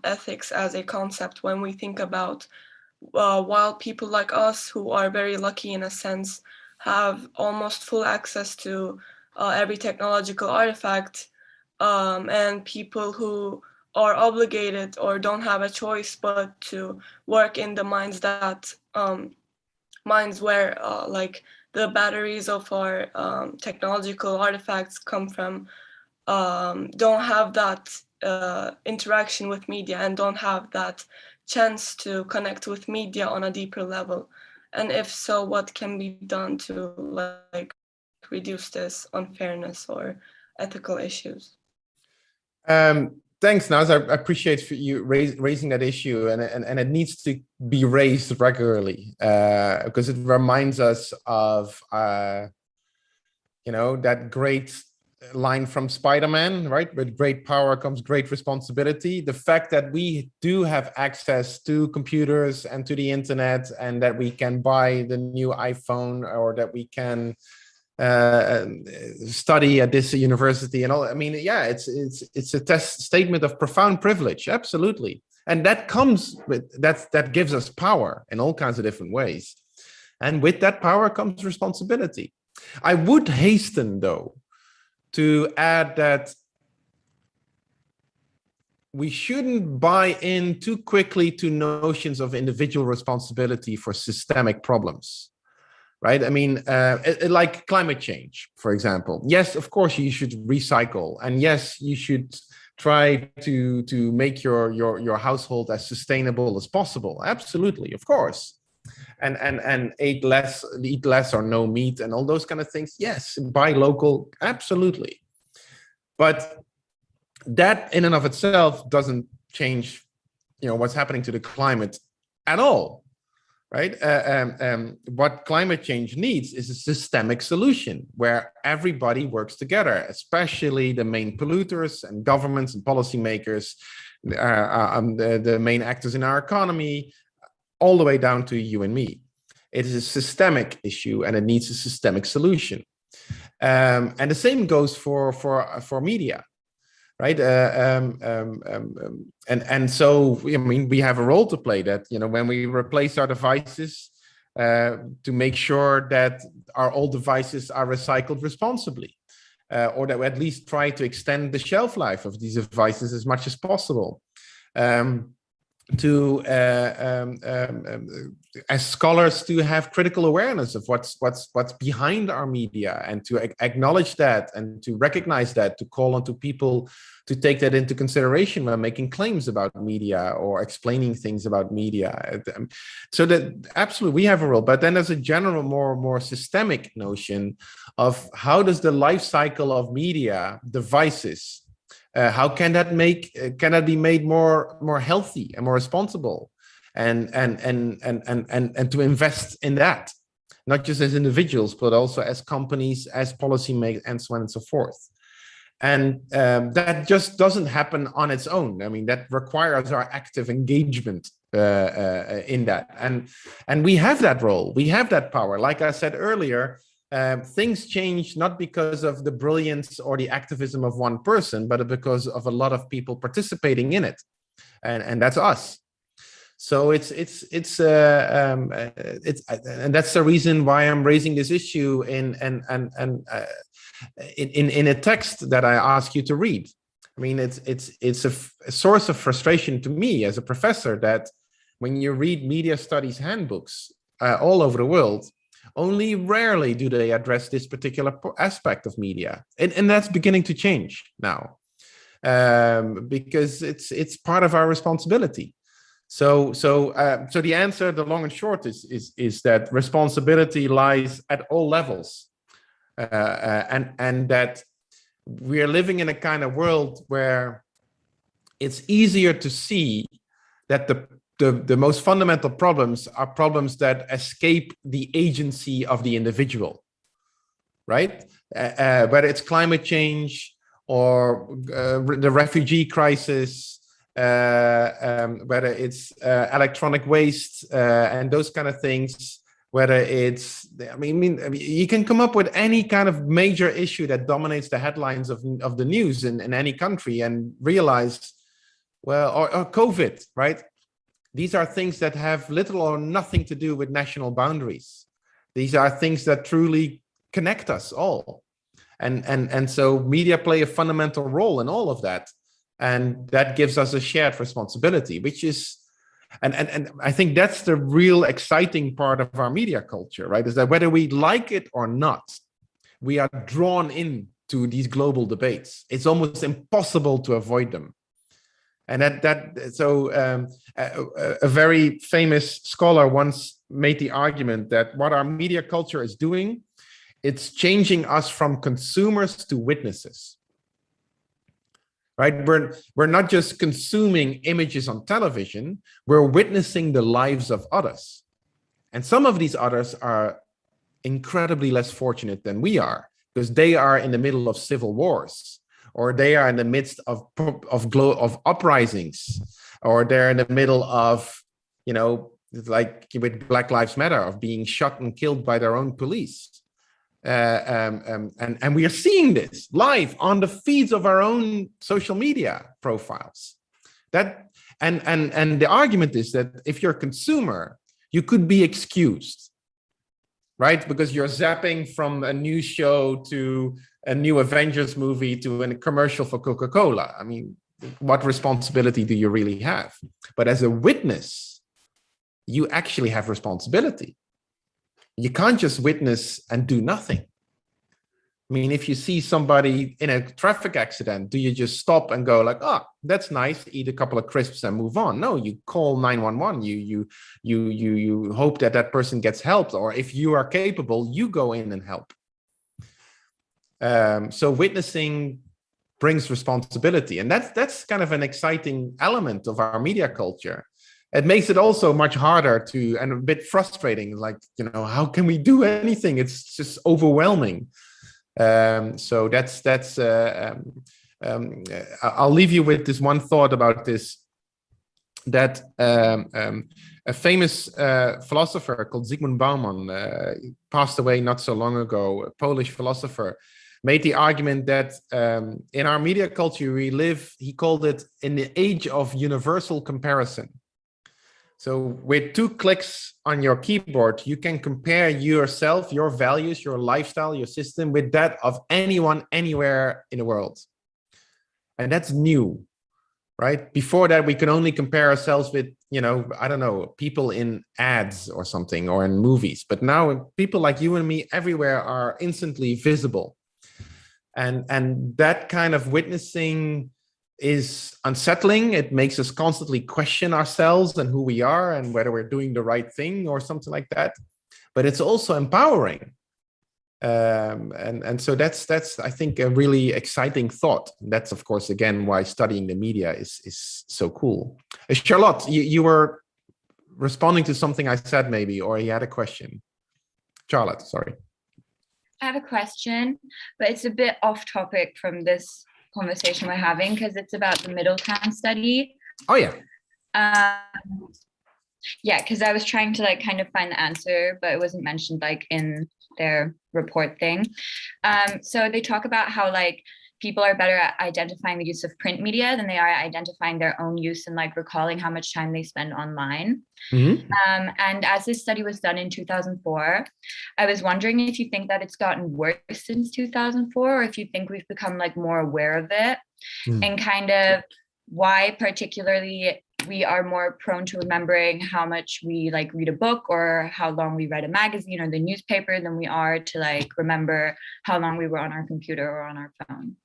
ethics as a concept when we think about while people like us who are very lucky in a sense have almost full access to every technological artifact, and people who are obligated or don't have a choice but to work in the mines that mines where like the batteries of our technological artifacts come from, don't have that interaction with media and don't have that chance to connect with media on a deeper level. And if so, what can be done to like reduce this unfairness or ethical issues? Thanks, Naz. I appreciate you raising that issue, and it needs to be raised regularly because it reminds us of that great line from Spider-Man, right? With great power comes great responsibility. The fact that we do have access to computers and to the internet, and that we can buy the new iPhone, or that we can study at this university and all. I mean, yeah, it's a statement of profound privilege, absolutely, and that comes with that gives us power in all kinds of different ways, and with that power comes responsibility. I would hasten, though, to add that we shouldn't buy in too quickly to notions of individual responsibility for systemic problems. Right? I mean, like climate change, for example. Yes, of course, you should recycle, and yes, you should try to make your household as sustainable as possible. Absolutely, of course, and eat less or no meat and all those kind of things. Yes, buy local, absolutely, but that in and of itself doesn't change, what's happening to the climate at all. Right? What climate change needs is a systemic solution where everybody works together, especially the main polluters and governments and policymakers, the main actors in our economy, all the way down to you and me. It is a systemic issue and it needs a systemic solution. And the same goes for media. Right, and so I mean we have a role to play. That when we replace our devices, to make sure that our old devices are recycled responsibly, or that we at least try to extend the shelf life of these devices as much as possible. As scholars, to have critical awareness of what's behind our media, and to acknowledge that and to recognize that, to call on to people to take that into consideration when making claims about media or explaining things about media. So that absolutely we have a role, but then there's a general, more systemic notion of how does the life cycle of media devices, how can that be made more healthy and more responsible, and to invest in that, not just as individuals, but also as companies, as policymakers, and so on and so forth. And that just doesn't happen on its own. I mean, that requires our active engagement in that. And we have that role, we have that power. Like I said earlier, things change not because of the brilliance or the activism of one person, but because of a lot of people participating in it, and that's us. So it's and that's the reason why I'm raising this issue in a text that I ask you to read. I mean, it's a source of frustration to me as a professor that when you read media studies handbooks all over the world, only rarely do they address this particular aspect of media, and that's beginning to change now, because it's part of our responsibility. So the answer, the long and short, is that responsibility lies at all levels, and that we are living in a kind of world where it's easier to see that the most fundamental problems are problems that escape the agency of the individual, right? Whether it's climate change or the refugee crisis, whether it's electronic waste and those kind of things, whether it's, I mean, you can come up with any kind of major issue that dominates the headlines of the news in any country and realize, well, or COVID, right? These are things that have little or nothing to do with national boundaries. These are things that truly connect us all. And so media play a fundamental role in all of that. And that gives us a shared responsibility, which is, and I think that's the real exciting part of our media culture, right? Is that whether we like it or not, we are drawn into these global debates. It's almost impossible to avoid them. And a very famous scholar once made the argument that what our media culture is doing, it's changing us from consumers to witnesses. Right? We're not just consuming images on television, we're witnessing the lives of others. And some of these others are incredibly less fortunate than we are, because they are in the middle of civil wars, or they are in the midst of uprisings, or they're in the middle of, like with Black Lives Matter, of being shot and killed by their own police. And we are seeing this live on the feeds of our own social media profiles. And the argument is that if you're a consumer, you could be excused, right? Because you're zapping from a new show to a new Avengers movie to a commercial for Coca-Cola. I mean, what responsibility do you really have? But as a witness, you actually have responsibility. You can't just witness and do nothing. I mean, if you see somebody in a traffic accident, do you just stop and go like, oh, that's nice, eat a couple of crisps and move on? No, you call 911. You hope that that person gets help, or if you are capable, you go in and help. So witnessing brings responsibility, and that's kind of an exciting element of our media culture. It makes it also much harder to, and a bit frustrating, like, you know, how can we do anything? It's just overwhelming. So I'll leave you with this one thought about this, that a famous philosopher called Zygmunt Bauman passed away not so long ago, a Polish philosopher, made the argument that in our media culture we live, he called it, in the age of universal comparison. So with 2 clicks on your keyboard, you can compare yourself, your values, your lifestyle, your system with that of anyone, anywhere in the world. And that's new, right? Before that, we could only compare ourselves with, you know, I don't know, people in ads or something, or in movies. But now people like you and me everywhere are instantly visible. And that kind of witnessing is unsettling. It makes us constantly question ourselves and who we are and whether we're doing the right thing or something like that. But it's also empowering. And so that's I think a really exciting thought. That's of course again why studying the media is so cool. Charlotte, you were responding to something I said maybe, or you had a question. Charlotte, sorry. I have a question, but it's a bit off topic from this conversation we're having, because it's about the Middletown study. Oh yeah. Yeah, because I was trying to like kind of find the answer, but it wasn't mentioned like in their report thing. So they talk about how like people are better at identifying the use of print media than they are at identifying their own use and like recalling how much time they spend online. Mm-hmm. And as this study was done in 2004, I was wondering if you think that it's gotten worse since 2004, or if you think we've become like more aware of it, and kind of why particularly we are more prone to remembering how much we like read a book or how long we read a magazine or the newspaper than we are to like remember how long we were on our computer or on our phone.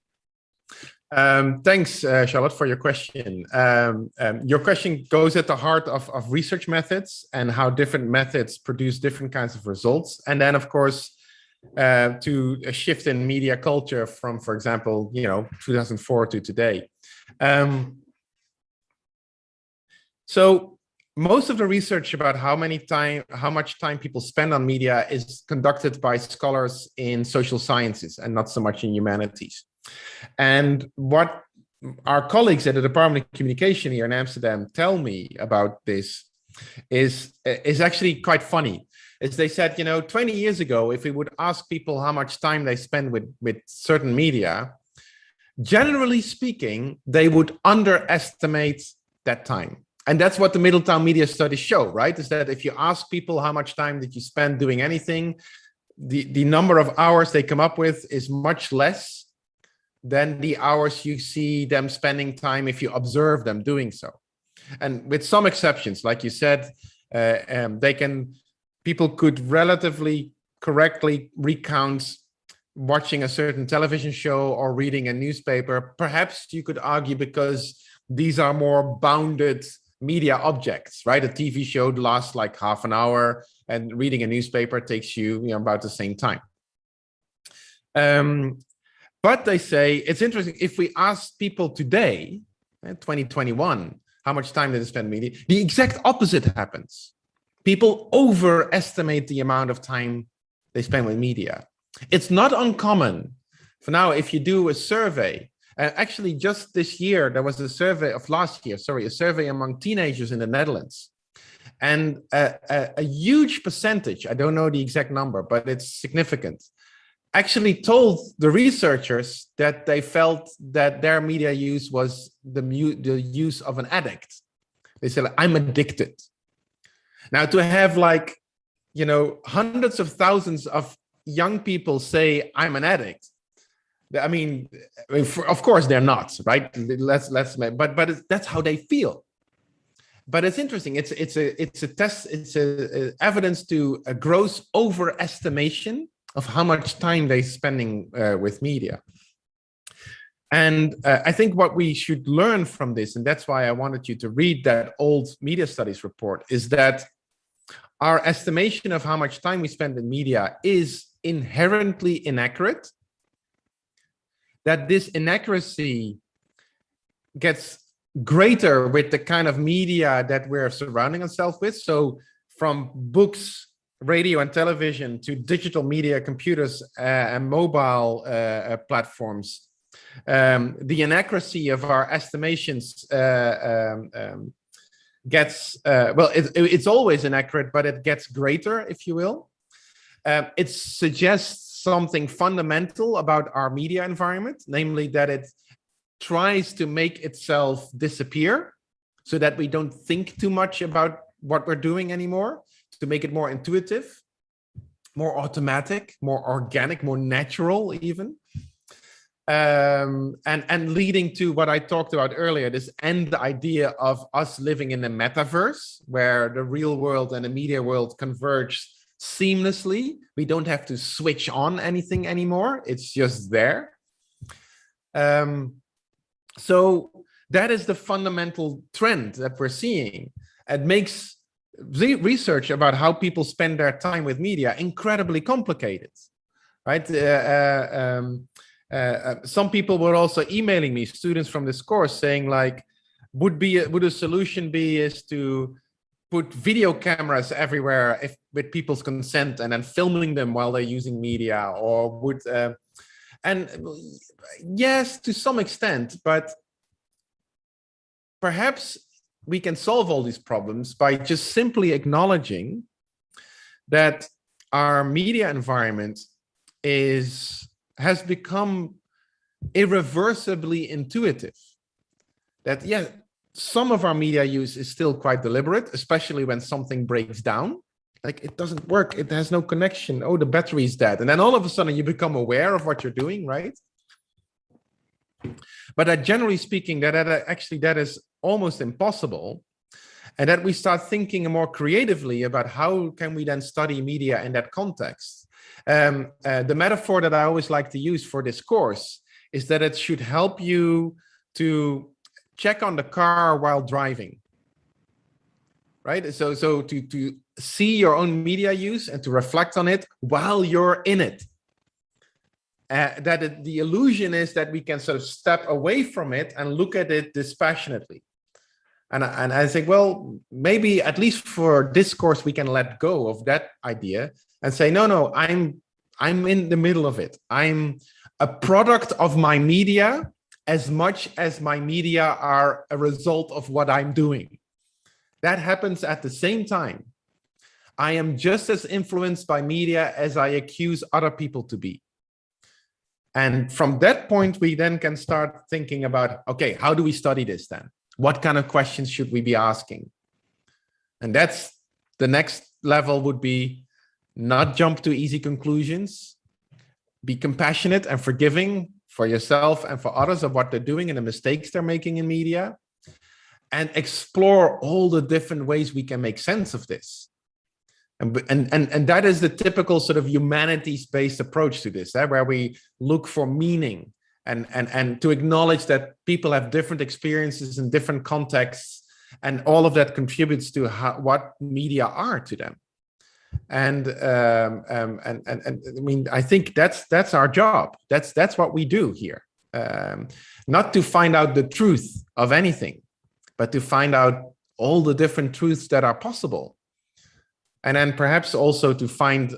Thanks, Charlotte, for your question. Your question goes at the heart of research methods and how different methods produce different kinds of results. And then, of course, to a shift in media culture from, for example, 2004 to today. So most of the research about how much time people spend on media is conducted by scholars in social sciences and not so much in humanities. And what our colleagues at the Department of Communication here in Amsterdam tell me about this is actually quite funny. Is they said, 20 years ago, if we would ask people how much time they spend with certain media, generally speaking, they would underestimate that time. And that's what the Middletown media studies show, right? Is that if you ask people how much time did you spend doing anything, the number of hours they come up with is much less than the hours you see them spending time if you observe them doing so. And with some exceptions, like you said, people could relatively correctly recount watching a certain television show or reading a newspaper. Perhaps you could argue because these are more bounded media objects, right? A TV show lasts like half an hour and reading a newspaper takes you, about the same time. But they say, it's interesting, if we ask people today, 2021, how much time did they spend media, the exact opposite happens. People overestimate the amount of time they spend with media. It's not uncommon. For now, if you do a survey, actually just this year, there was a survey among teenagers in the Netherlands. And a huge percentage, I don't know the exact number, but it's significant, actually told the researchers that they felt that their media use was the use of an addict. They said, I'm addicted. Now, to have like, you know, hundreds of thousands of young people say, I'm an addict. I mean, of course they're not, right? But that's how they feel. But it's interesting. It's a test. It's a evidence to a gross overestimation of how much time they're spending with media. And I think what we should learn from this, and that's why I wanted you to read that old media studies report, is that our estimation of how much time we spend in media is inherently inaccurate. That this inaccuracy gets greater with the kind of media that we're surrounding ourselves with. So from books, radio and television to digital media, computers and mobile platforms, the inaccuracy of our estimations gets, well, it's always inaccurate, but it gets greater, if you will. It suggests something fundamental about our media environment, namely that it tries to make itself disappear so that we don't think too much about what we're doing anymore, to make it more intuitive, more automatic, more organic, more natural even. And leading to what I talked about earlier, this end idea of us living in a metaverse where the real world and the media world converge seamlessly. We don't have to switch on anything anymore. It's just there. So that is the fundamental trend that we're seeing. It makes the research about how people spend their time with media incredibly complicated, right? Some people were also emailing me, students from this course, saying like, would a solution be is to put video cameras everywhere with people's consent and then filming them while they're using media, or would and yes, to some extent, but perhaps we can solve all these problems by just simply acknowledging that our media environment has become irreversibly intuitive. That, yeah, some of our media use is still quite deliberate, especially when something breaks down. Like it doesn't work, it has no connection. Oh, the battery is dead. And then all of a sudden you become aware of what you're doing, right? But generally speaking, that is almost impossible. And that we start thinking more creatively about how can we then study media in that context. The metaphor that I always like to use for this course is that it should help you to check on the car while driving, right? So to see your own media use and to reflect on it while you're in it. The illusion is that we can sort of step away from it and look at it dispassionately. And I think, well, maybe at least for this course, we can let go of that idea and say, no, I'm in the middle of it. I'm a product of my media as much as my media are a result of what I'm doing. That happens at the same time. I am just as influenced by media as I accuse other people to be. And from that point, we then can start thinking about, okay, how do we study this then? What kind of questions should we be asking? And that's the next level would be not jump to easy conclusions, be compassionate and forgiving for yourself and for others of what they're doing and the mistakes they're making in media, and explore all the different ways we can make sense of this. And that is the typical sort of humanities-based approach to this, where we look for meaning and to acknowledge that people have different experiences in different contexts, and all of that contributes to what media are to them. And I mean, I think that's our job. That's what we do here. Not to find out the truth of anything, but to find out all the different truths that are possible. And then perhaps also to find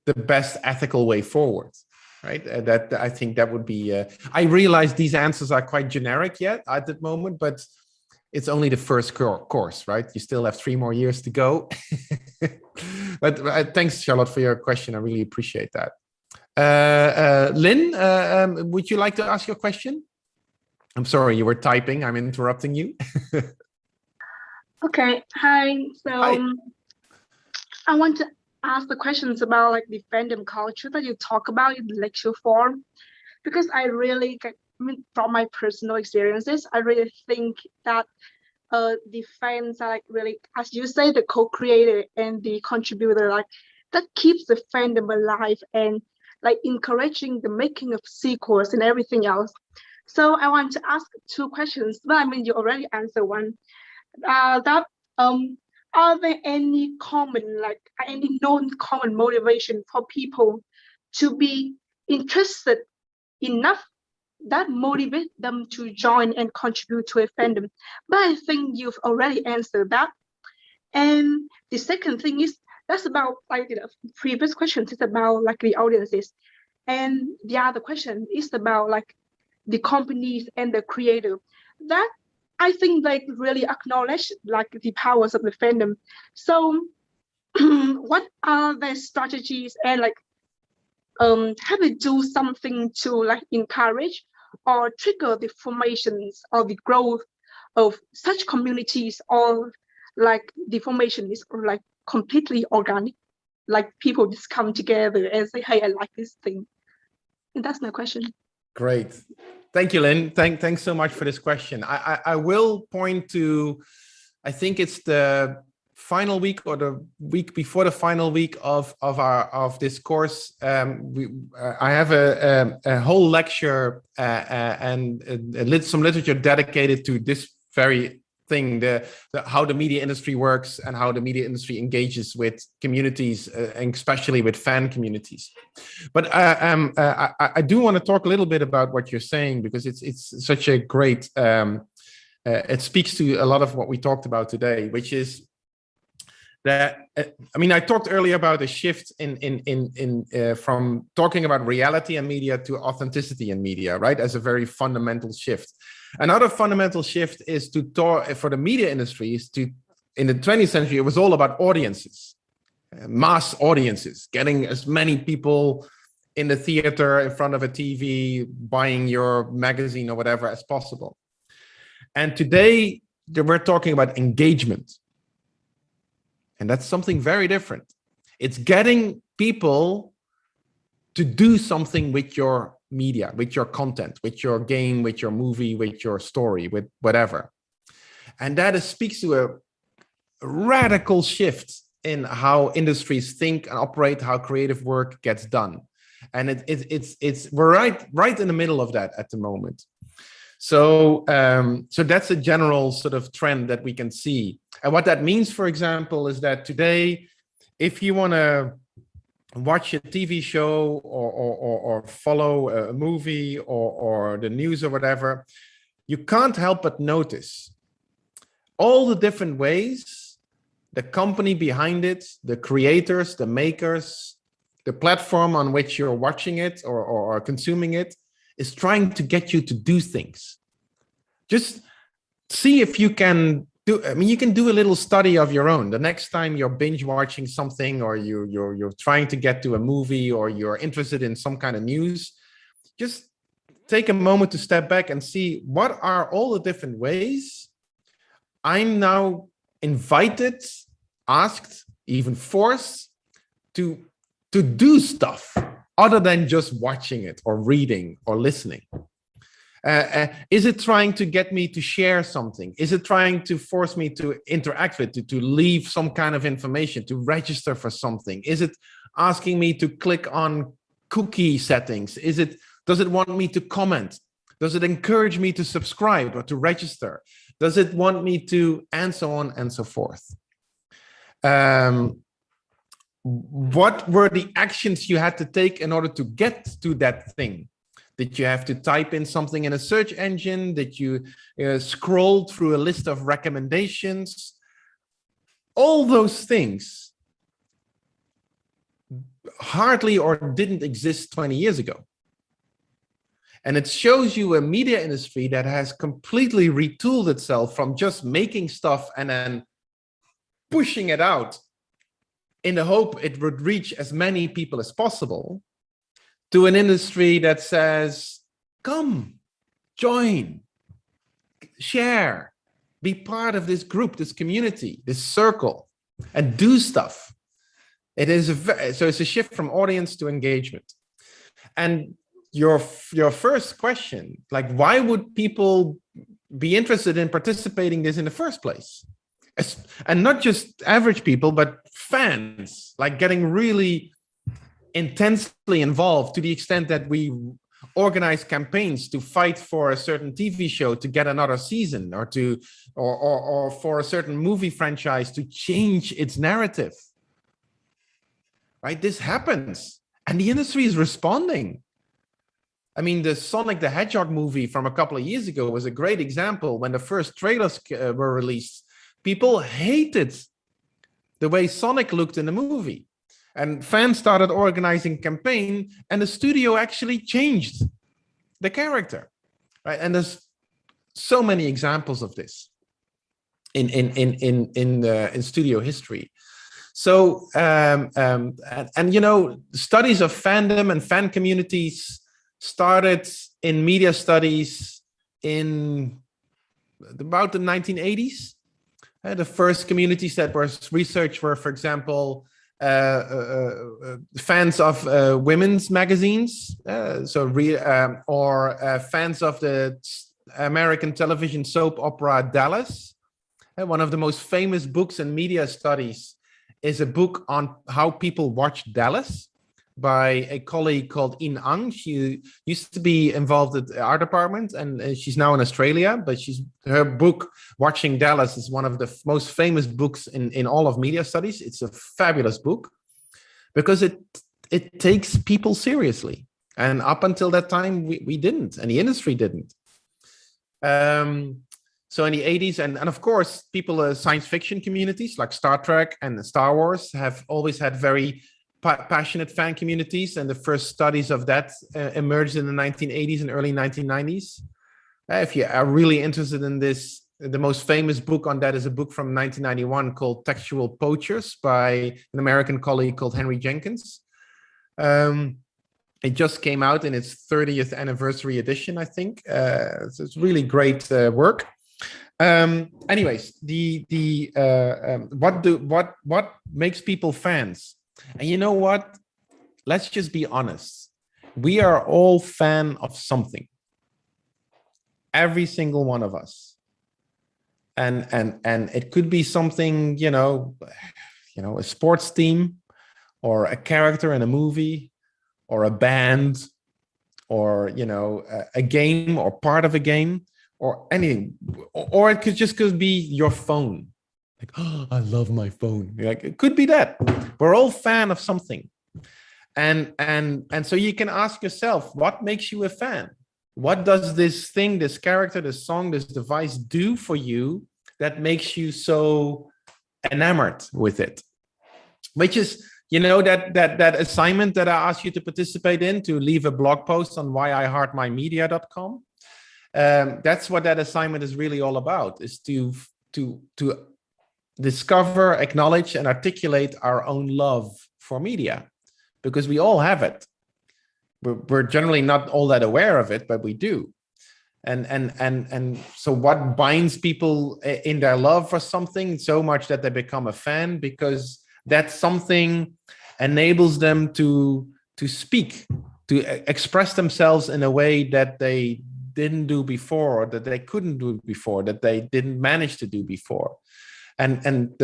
the best ethical way forward, right? That I think that would be, I realize these answers are quite generic yet at the moment, but it's only the first course, right? You still have 3 more years to go. But thanks, Charlotte, for your question. I really appreciate that. Lynn, would you like to ask your question? I'm sorry, you were typing. I'm interrupting you. Okay, hi. So Hi. I want to ask the questions about like the fandom culture that you talk about in the lecture form, because I really, I mean, from my personal experiences, I really think that the fans are like really, as you say, the co-creator and the contributor, like that keeps the fandom alive and like encouraging the making of sequels and everything else. So I want to ask two questions, but I mean you already answered one. That are there any common, like any known common motivation for people to be interested enough that motivate them to join and contribute to a fandom? But I think you've already answered that. And the second thing is that's about like the previous questions is about like the audiences, and the other question is about like the companies and the creator. That I think they really acknowledge like the powers of the fandom. So what are their strategies and like have they do something to like encourage or trigger the formations or the growth of such communities, or like the formation is like completely organic, like people just come together and say, hey, I like this thing? And that's my question. Great. Thank you, Lynn. Thanks so much for this question. I will point to, I think it's the final week or the week before the final week of this course. I have a whole lecture and some literature dedicated to this very thing, how the media industry works and how the media industry engages with communities, and especially with fan communities. But I do want to talk a little bit about what you're saying, because it's such a great, it speaks to a lot of what we talked about today, which is that, I mean, I talked earlier about a shift from talking about reality and media to authenticity in media, right? As a very fundamental shift. Another fundamental shift is to talk for the media industry is to, in the 20th century, it was all about audiences, mass audiences, getting as many people in the theater, in front of a TV, buying your magazine or whatever as possible. And today we're talking about engagement. And that's something very different. It's getting people to do something with your media, with your content, with your game, with your movie, with your story, with whatever. And that speaks to a radical shift in how industries think and operate, how creative work gets done. And we're right in the middle of that at the moment. So that's a general sort of trend that we can see. And what that means, for example, is that today, if you want to watch a TV show or follow a movie or the news or whatever, you can't help but notice all the different ways the company behind it, the creators, the makers, the platform on which you're watching it or consuming it, is trying to get you to do things. Just see if you can do, I mean, you can do a little study of your own. The next time you're binge watching something, or you're trying to get to a movie, or you're interested in some kind of news, just take a moment to step back and see what are all the different ways I'm now invited, asked, even forced to do stuff other than just watching it or reading or listening. Is it trying to get me to share something? Is it trying to force me to interact with it, to leave some kind of information, to register for something? Is it asking me to click on cookie settings? Does it want me to comment? Does it encourage me to subscribe or to register? Does it want me to, and so on and so forth? What were the actions you had to take in order to get to that thing? Did you have to type in something in a search engine? Did you scroll through a list of recommendations? All those things hardly or didn't exist 20 years ago. And it shows you a media industry that has completely retooled itself from just making stuff and then pushing it out in the hope it would reach as many people as possible, to an industry that says, come, join, share, be part of this group, this community, this circle, and do stuff. So it's a shift from audience to engagement. And your first question, like, why would people be interested in participating in this in the first place? And not just average people, but fans, like getting really intensely involved to the extent that we organize campaigns to fight for a certain TV show to get another season, or for a certain movie franchise to change its narrative. Right? This happens, and the industry is responding. I mean, the Sonic the Hedgehog movie from a couple of years ago was a great example. When the first trailers were released, people hated the way Sonic looked in the movie. And fans started organizing campaign, and the studio actually changed the character. Right? And there's so many examples of this in studio history. So, and you know, studies of fandom and fan communities started in media studies in about the 1980s. The first communities that were researched were, for example, fans of women's magazines, or fans of the American television soap opera Dallas. One of the most famous books in media studies is a book on how people watch Dallas by a colleague called In Ang. She used to be involved at the art department, and she's now in Australia, but her book, Watching Dallas, is one of the most famous books in all of media studies. It's a fabulous book because it takes people seriously. And up until that time, we didn't, and the industry didn't. So in the 80s, and of course, people, science fiction communities like Star Trek and Star Wars have always had very passionate fan communities, and the first studies of that emerged in the 1980s and early 1990s. If you are really interested in this, the most famous book on that is a book from 1991 called Textual Poachers by an American colleague called Henry Jenkins. It just came out in its 30th anniversary edition, I think. So it's really great work. Anyways, what makes people fans? And you know what? Let's just be honest. We are all fan of something. Every single one of us. And it could be something, you know, a sports team, or a character in a movie, or a band, or, you know, a game, or part of a game, or anything. Or it could be your phone. Like, oh, I love my phone. Like, it could be that. We're all fan of something. And so you can ask yourself, what makes you a fan? What does this thing, this character, this song, this device do for you that makes you so enamored with it? Which is, you know, that assignment that I asked you to participate in, to leave a blog post on whyiheartmymedia.com. That's what that assignment is really all about, is to discover, acknowledge, and articulate our own love for media, because we all have it. We're generally not all that aware of it, but we do. And so what binds people in their love for something so much that they become a fan? Because that something enables them to speak, to express themselves in a way that they didn't do before, or that they couldn't do before, that they didn't manage to do before. And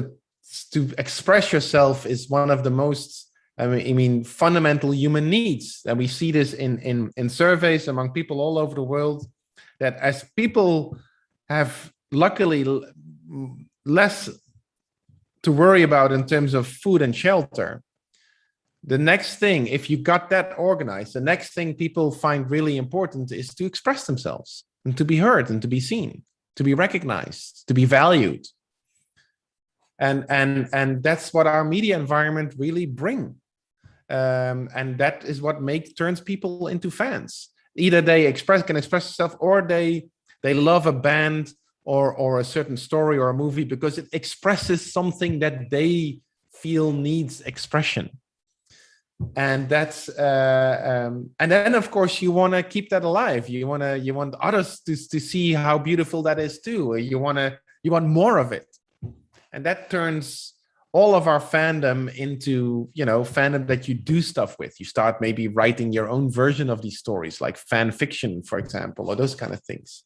to express yourself is one of the most, I mean, fundamental human needs. And we see this in surveys among people all over the world, that as people have luckily less to worry about in terms of food and shelter, the next thing, if you got that organized, the next thing people find really important is to express themselves, and to be heard, and to be seen, to be recognized, to be valued. And that's what our media environment really bring. And that is what turns people into fans. Either they can express themselves, or they love a band or a certain story or a movie because it expresses something that they feel needs expression. And that's and then of course you want to keep that alive. You want others to see how beautiful that is too. You want more of it, and that turns all of our fandom into, you know, fandom that you do stuff with. You start maybe writing your own version of these stories, like fan fiction, for example, or those kind of things.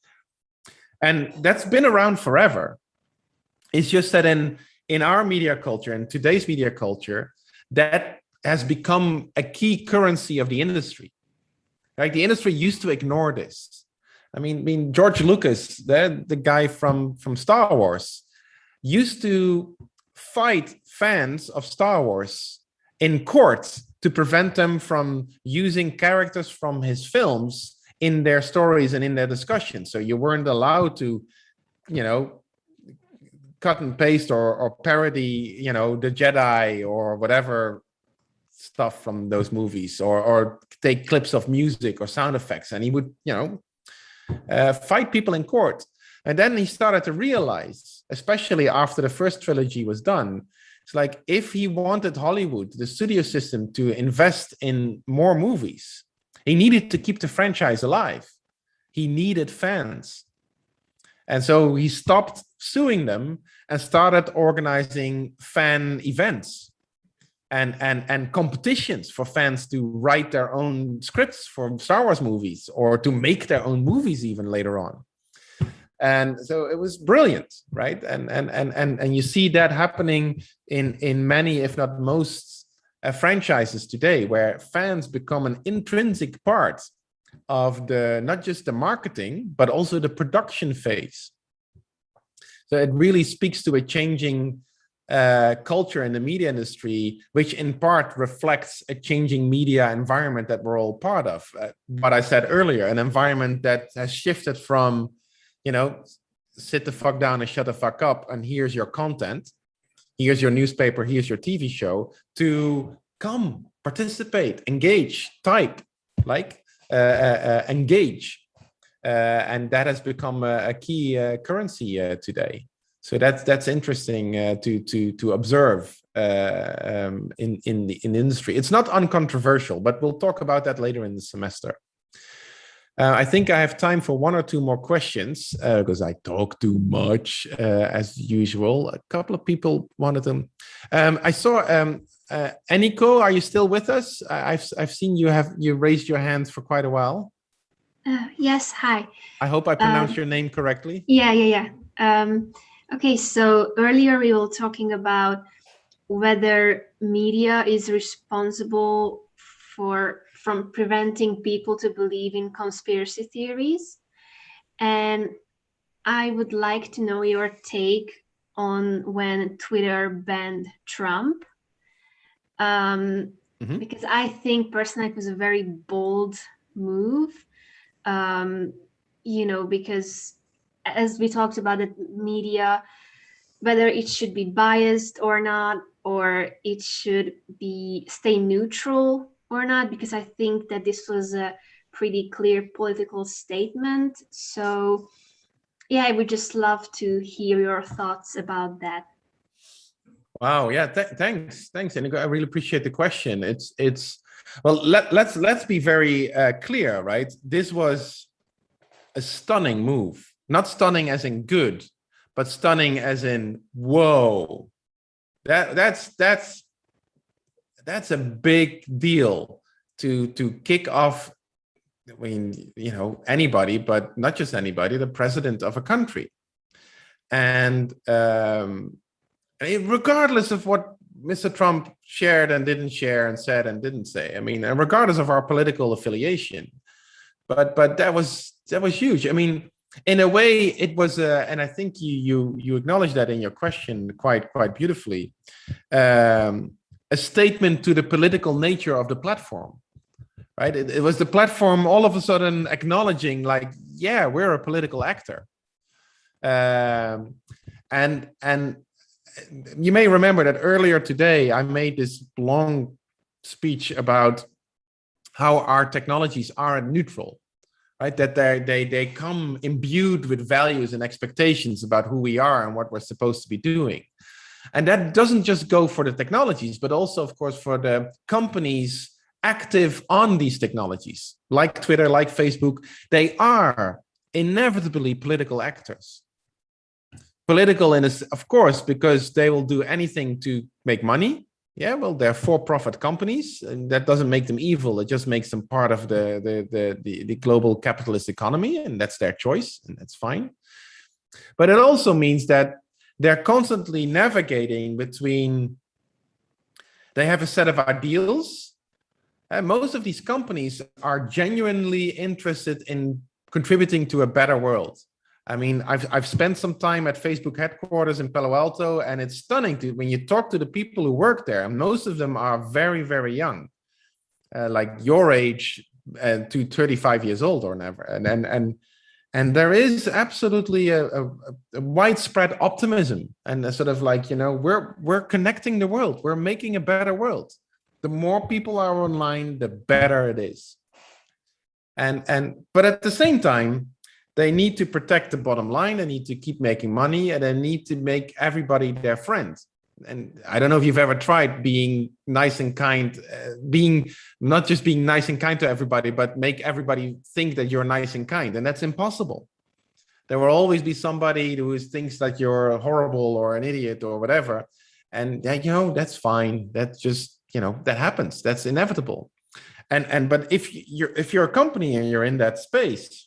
And that's been around forever. It's just that in our media culture, in today's media culture, that has become a key currency of the industry. Like, the industry used to ignore this. I mean, George Lucas, the guy from Star Wars, used to fight fans of Star Wars in court to prevent them from using characters from his films in their stories and in their discussions. So you weren't allowed to, you know, cut and paste or parody, you know, the Jedi or whatever stuff from those movies, or take clips of music or sound effects, and he would, you know, fight people in court. And then he started to realize, especially after the first trilogy was done, it's like, if he wanted Hollywood, the studio system, to invest in more movies, he needed to keep the franchise alive. He needed fans. And so he stopped suing them and started organizing fan events and competitions for fans to write their own scripts for Star Wars movies, or to make their own movies even later on. And so it was brilliant, right? And you see that happening in many, if not most, franchises today, where fans become an intrinsic part of the, not just the marketing, but also the production phase. So it really speaks to a changing culture in the media industry, which in part reflects a changing media environment that we're all part of. What I said earlier, an environment that has shifted from, you know, sit the fuck down and shut the fuck up, and here's your content, here's your newspaper, here's your TV show, to come, participate, engage, type, like engage. And that has become a key currency today. So that's interesting to observe in the industry. It's not uncontroversial, but we'll talk about that later in the semester. I think I have time for one or two more questions, because I talk too much as usual. A couple of people wanted them. I saw Eniko. Are you still with us? I've seen you raised your hand for quite a while. Yes, hi. I hope I pronounced your name correctly. Yeah. Okay, so earlier we were talking about whether media is responsible from preventing people to believe in conspiracy theories. And I would like to know your take on when Twitter banned Trump. Because I think personally it was a very bold move. You know, because as we talked about, the media, whether it should be biased or not, or it should stay neutral or not, because I think that this was a pretty clear political statement. So yeah, I would just love to hear your thoughts about that. Wow, yeah, thanks, Eniko. I really appreciate the question. It's well, let's be very clear, right? This was a stunning move. Not stunning as in good, but stunning as in whoa. That's a big deal to kick off. I mean, you know, anybody, but not just anybody, the president of a country. And regardless of what Mr. Trump shared and didn't share and said and didn't say, I mean, regardless of our political affiliation, but that was huge. I mean, in a way, it was, and I think you acknowledged that in your question quite beautifully, a statement to the political nature of the platform, right? It was the platform all of a sudden acknowledging, like, yeah, we're a political actor, and you may remember that earlier today I made this long speech about how our technologies are neutral. Right, that they come imbued with values and expectations about who we are and what we're supposed to be doing. And that doesn't just go for the technologies, but also, of course, for the companies active on these technologies, like Twitter, like Facebook. They are inevitably political actors. Political, of course, because they will do anything to make money. Yeah, well, they're for-profit companies, and that doesn't make them evil. It just makes them part of the global capitalist economy, and that's their choice, and that's fine. But it also means that they're constantly navigating between, they have a set of ideals, and most of these companies are genuinely interested in contributing to a better world. I mean, I've spent some time at Facebook headquarters in Palo Alto, and it's stunning when you talk to the people who work there, and most of them are very, very young, like your age to 35 years old or never. And there is absolutely a widespread optimism, and a sort of like, you know, we're connecting the world, we're making a better world. The more people are online, the better it is. But at the same time, they need to protect the bottom line. They need to keep making money, and they need to make everybody their friend. And I don't know if you've ever tried being nice and kind, not just being nice and kind to everybody, but make everybody think that you're nice and kind. And that's impossible. There will always be somebody who thinks that you're horrible or an idiot or whatever. And you know, that's fine. That's just, you know, that happens. That's inevitable. But if you're a company and you're in that space,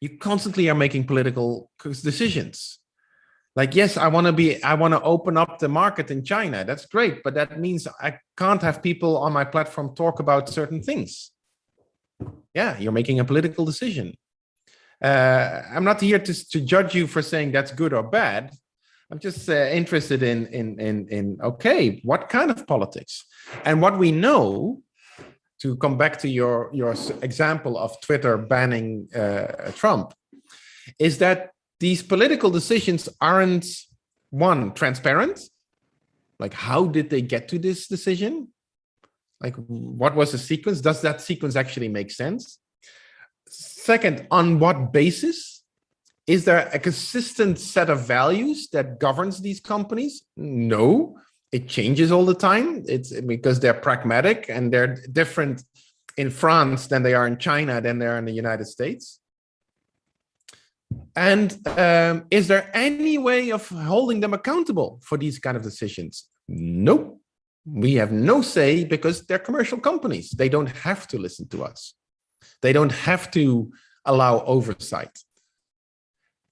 you constantly are making political decisions. Like, yes, I want to open up the market in China. That's great, but that means I can't have people on my platform talk about certain things. Yeah, you're making a political decision. I'm not here to judge you for saying that's good or bad. I'm just interested in okay, what kind of politics? And what we know, to come back to your example of Twitter banning Trump, is that these political decisions aren't, one, transparent. Like, how did they get to this decision? Like, what was the sequence? Does that sequence actually make sense? Second, on what basis? Is there a consistent set of values that governs these companies? No. It changes all the time. It's because they're pragmatic, and they're different in France than they are in China than they are in the United States. And is there any way of holding them accountable for these kind of decisions? Nope. We have no say, because they're commercial companies. They don't have to listen to us. They don't have to allow oversight.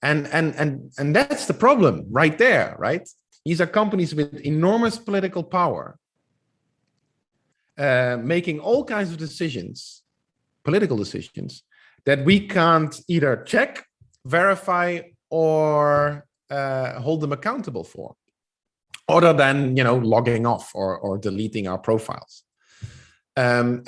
And that's the problem right there, right? These are companies with enormous political power, making all kinds of decisions, political decisions, that we can't either check, verify, or hold them accountable for, other than, you know, logging off or deleting our profiles. And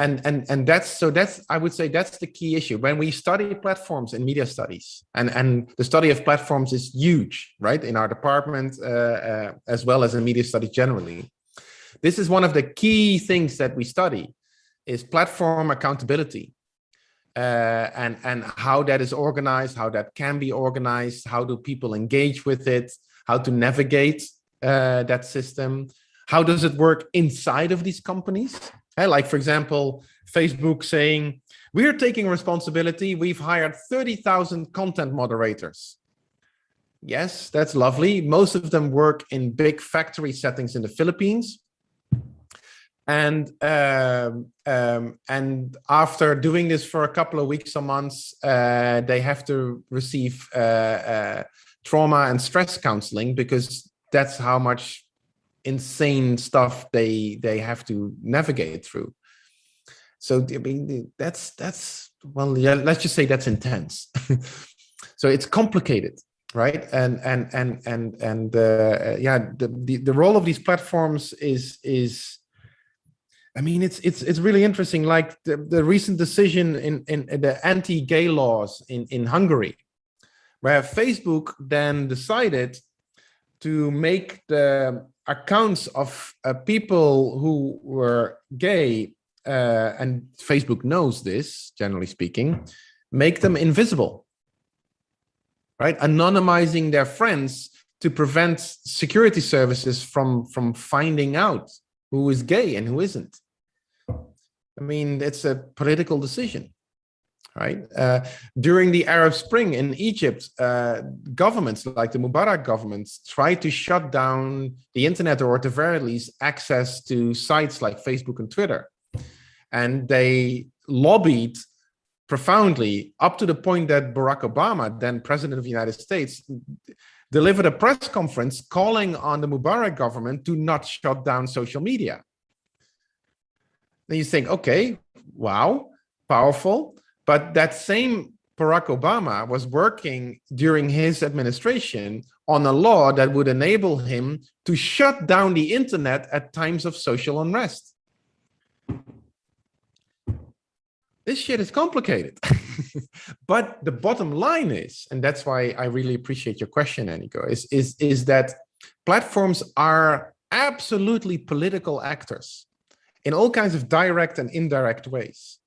that's I would say that's the key issue when we study platforms in media studies, and the study of platforms is huge, right, in our department, as well as in media studies generally. This is one of the key things that we study, is platform accountability, and how that is organized, how that can be organized, how do people engage with it, how to navigate that system, how does it work inside of these companies. Like, for example, Facebook saying, we're taking responsibility. We've hired 30,000 content moderators. Yes, that's lovely. Most of them work in big factory settings in the Philippines. And after doing this for a couple of weeks or months, they have to receive trauma and stress counseling, because that's how much insane stuff they have to navigate through. So I mean, that's well, yeah, let's just say that's intense. So it's complicated, right? And yeah, the role of these platforms is I mean, it's really interesting. Like the recent decision in the anti-gay laws in Hungary, where Facebook then decided to make the accounts of people who were gay, and Facebook knows this, generally speaking, make them invisible, right? Anonymizing their friends to prevent security services from finding out who is gay and who isn't. I mean, it's a political decision, right? During the Arab Spring in Egypt, governments like the Mubarak governments tried to shut down the internet, or at the very least access to sites like Facebook and Twitter. And they lobbied profoundly up to the point that Barack Obama, then president of the United States, delivered a press conference calling on the Mubarak government to not shut down social media. Then you think, okay, wow, powerful. But that same Barack Obama was working during his administration on a law that would enable him to shut down the internet at times of social unrest. This shit is complicated. But the bottom line is, and that's why I really appreciate your question, Aniko, is that platforms are absolutely political actors in all kinds of direct and indirect ways.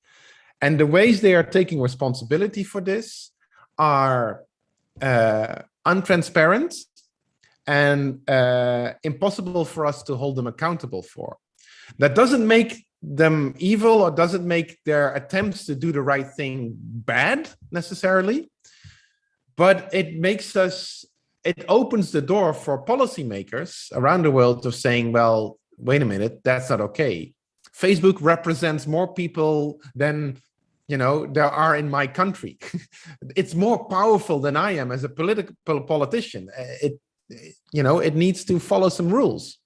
And the ways they are taking responsibility for this are untransparent and impossible for us to hold them accountable for. That doesn't make them evil or doesn't make their attempts to do the right thing bad necessarily, but it opens the door for policymakers around the world of saying, well, wait a minute, that's not okay. Facebook represents more people than there are in my country. It's more powerful than I am as a politician. It needs to follow some rules.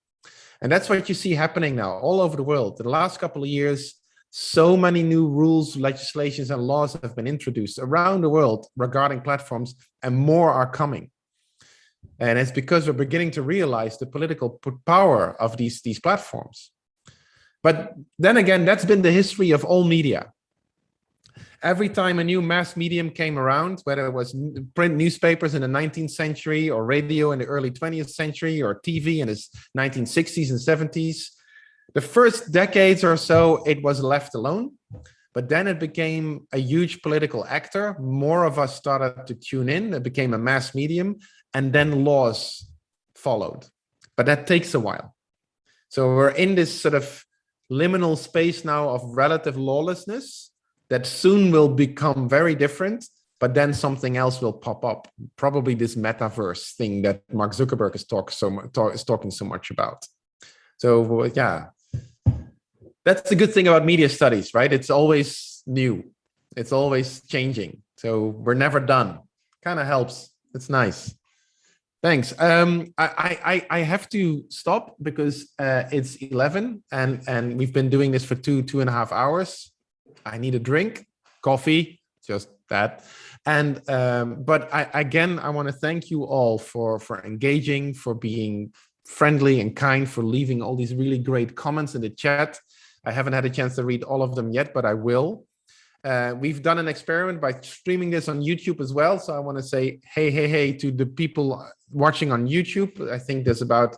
And that's what you see happening now all over the world. In the last couple of years, so many new rules, legislations, and laws have been introduced around the world regarding platforms, and more are coming. And it's because we're beginning to realize the political power of these platforms. But then again, that's been the history of all media. Every time a new mass medium came around, whether it was print newspapers in the 19th century or radio in the early 20th century or TV in the 1960s and 70s, the first decades or so, it was left alone. But then it became a huge political actor. More of us started to tune in. It became a mass medium, and then laws followed. But that takes a while. So we're in this sort of liminal space now of relative lawlessness that soon will become very different, but then something else will pop up. Probably this metaverse thing that Mark Zuckerberg is talking so much about. So yeah, that's the good thing about media studies, right? It's always new. It's always changing. So we're never done. Kind of helps. It's nice. Thanks. I have to stop because it's 11 and we've been doing this for 2.5 hours. I need a drink, coffee, just that. And but I want to thank you all for engaging, for being friendly and kind, for leaving all these really great comments in the chat. I haven't had a chance to read all of them yet, but I will. We've done an experiment by streaming this on YouTube as well. So I want to say hey to the people watching on YouTube. I think there's about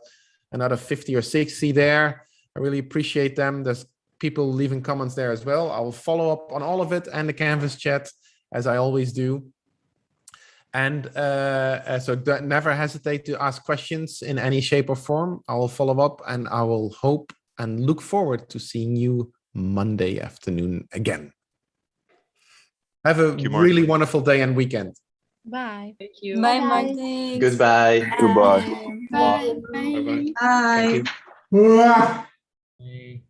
another 50 or 60 there. I really appreciate them. There's people leaving comments there as well. I will follow up on all of it and the Canvas chat, as I always do. And so never hesitate to ask questions in any shape or form. I will follow up, and I will hope and look forward to seeing you Monday afternoon again. Have a really wonderful day and weekend. Bye. Thank you. Bye, Bye. Goodbye. Goodbye. Bye. Bye. Bye. Thank you.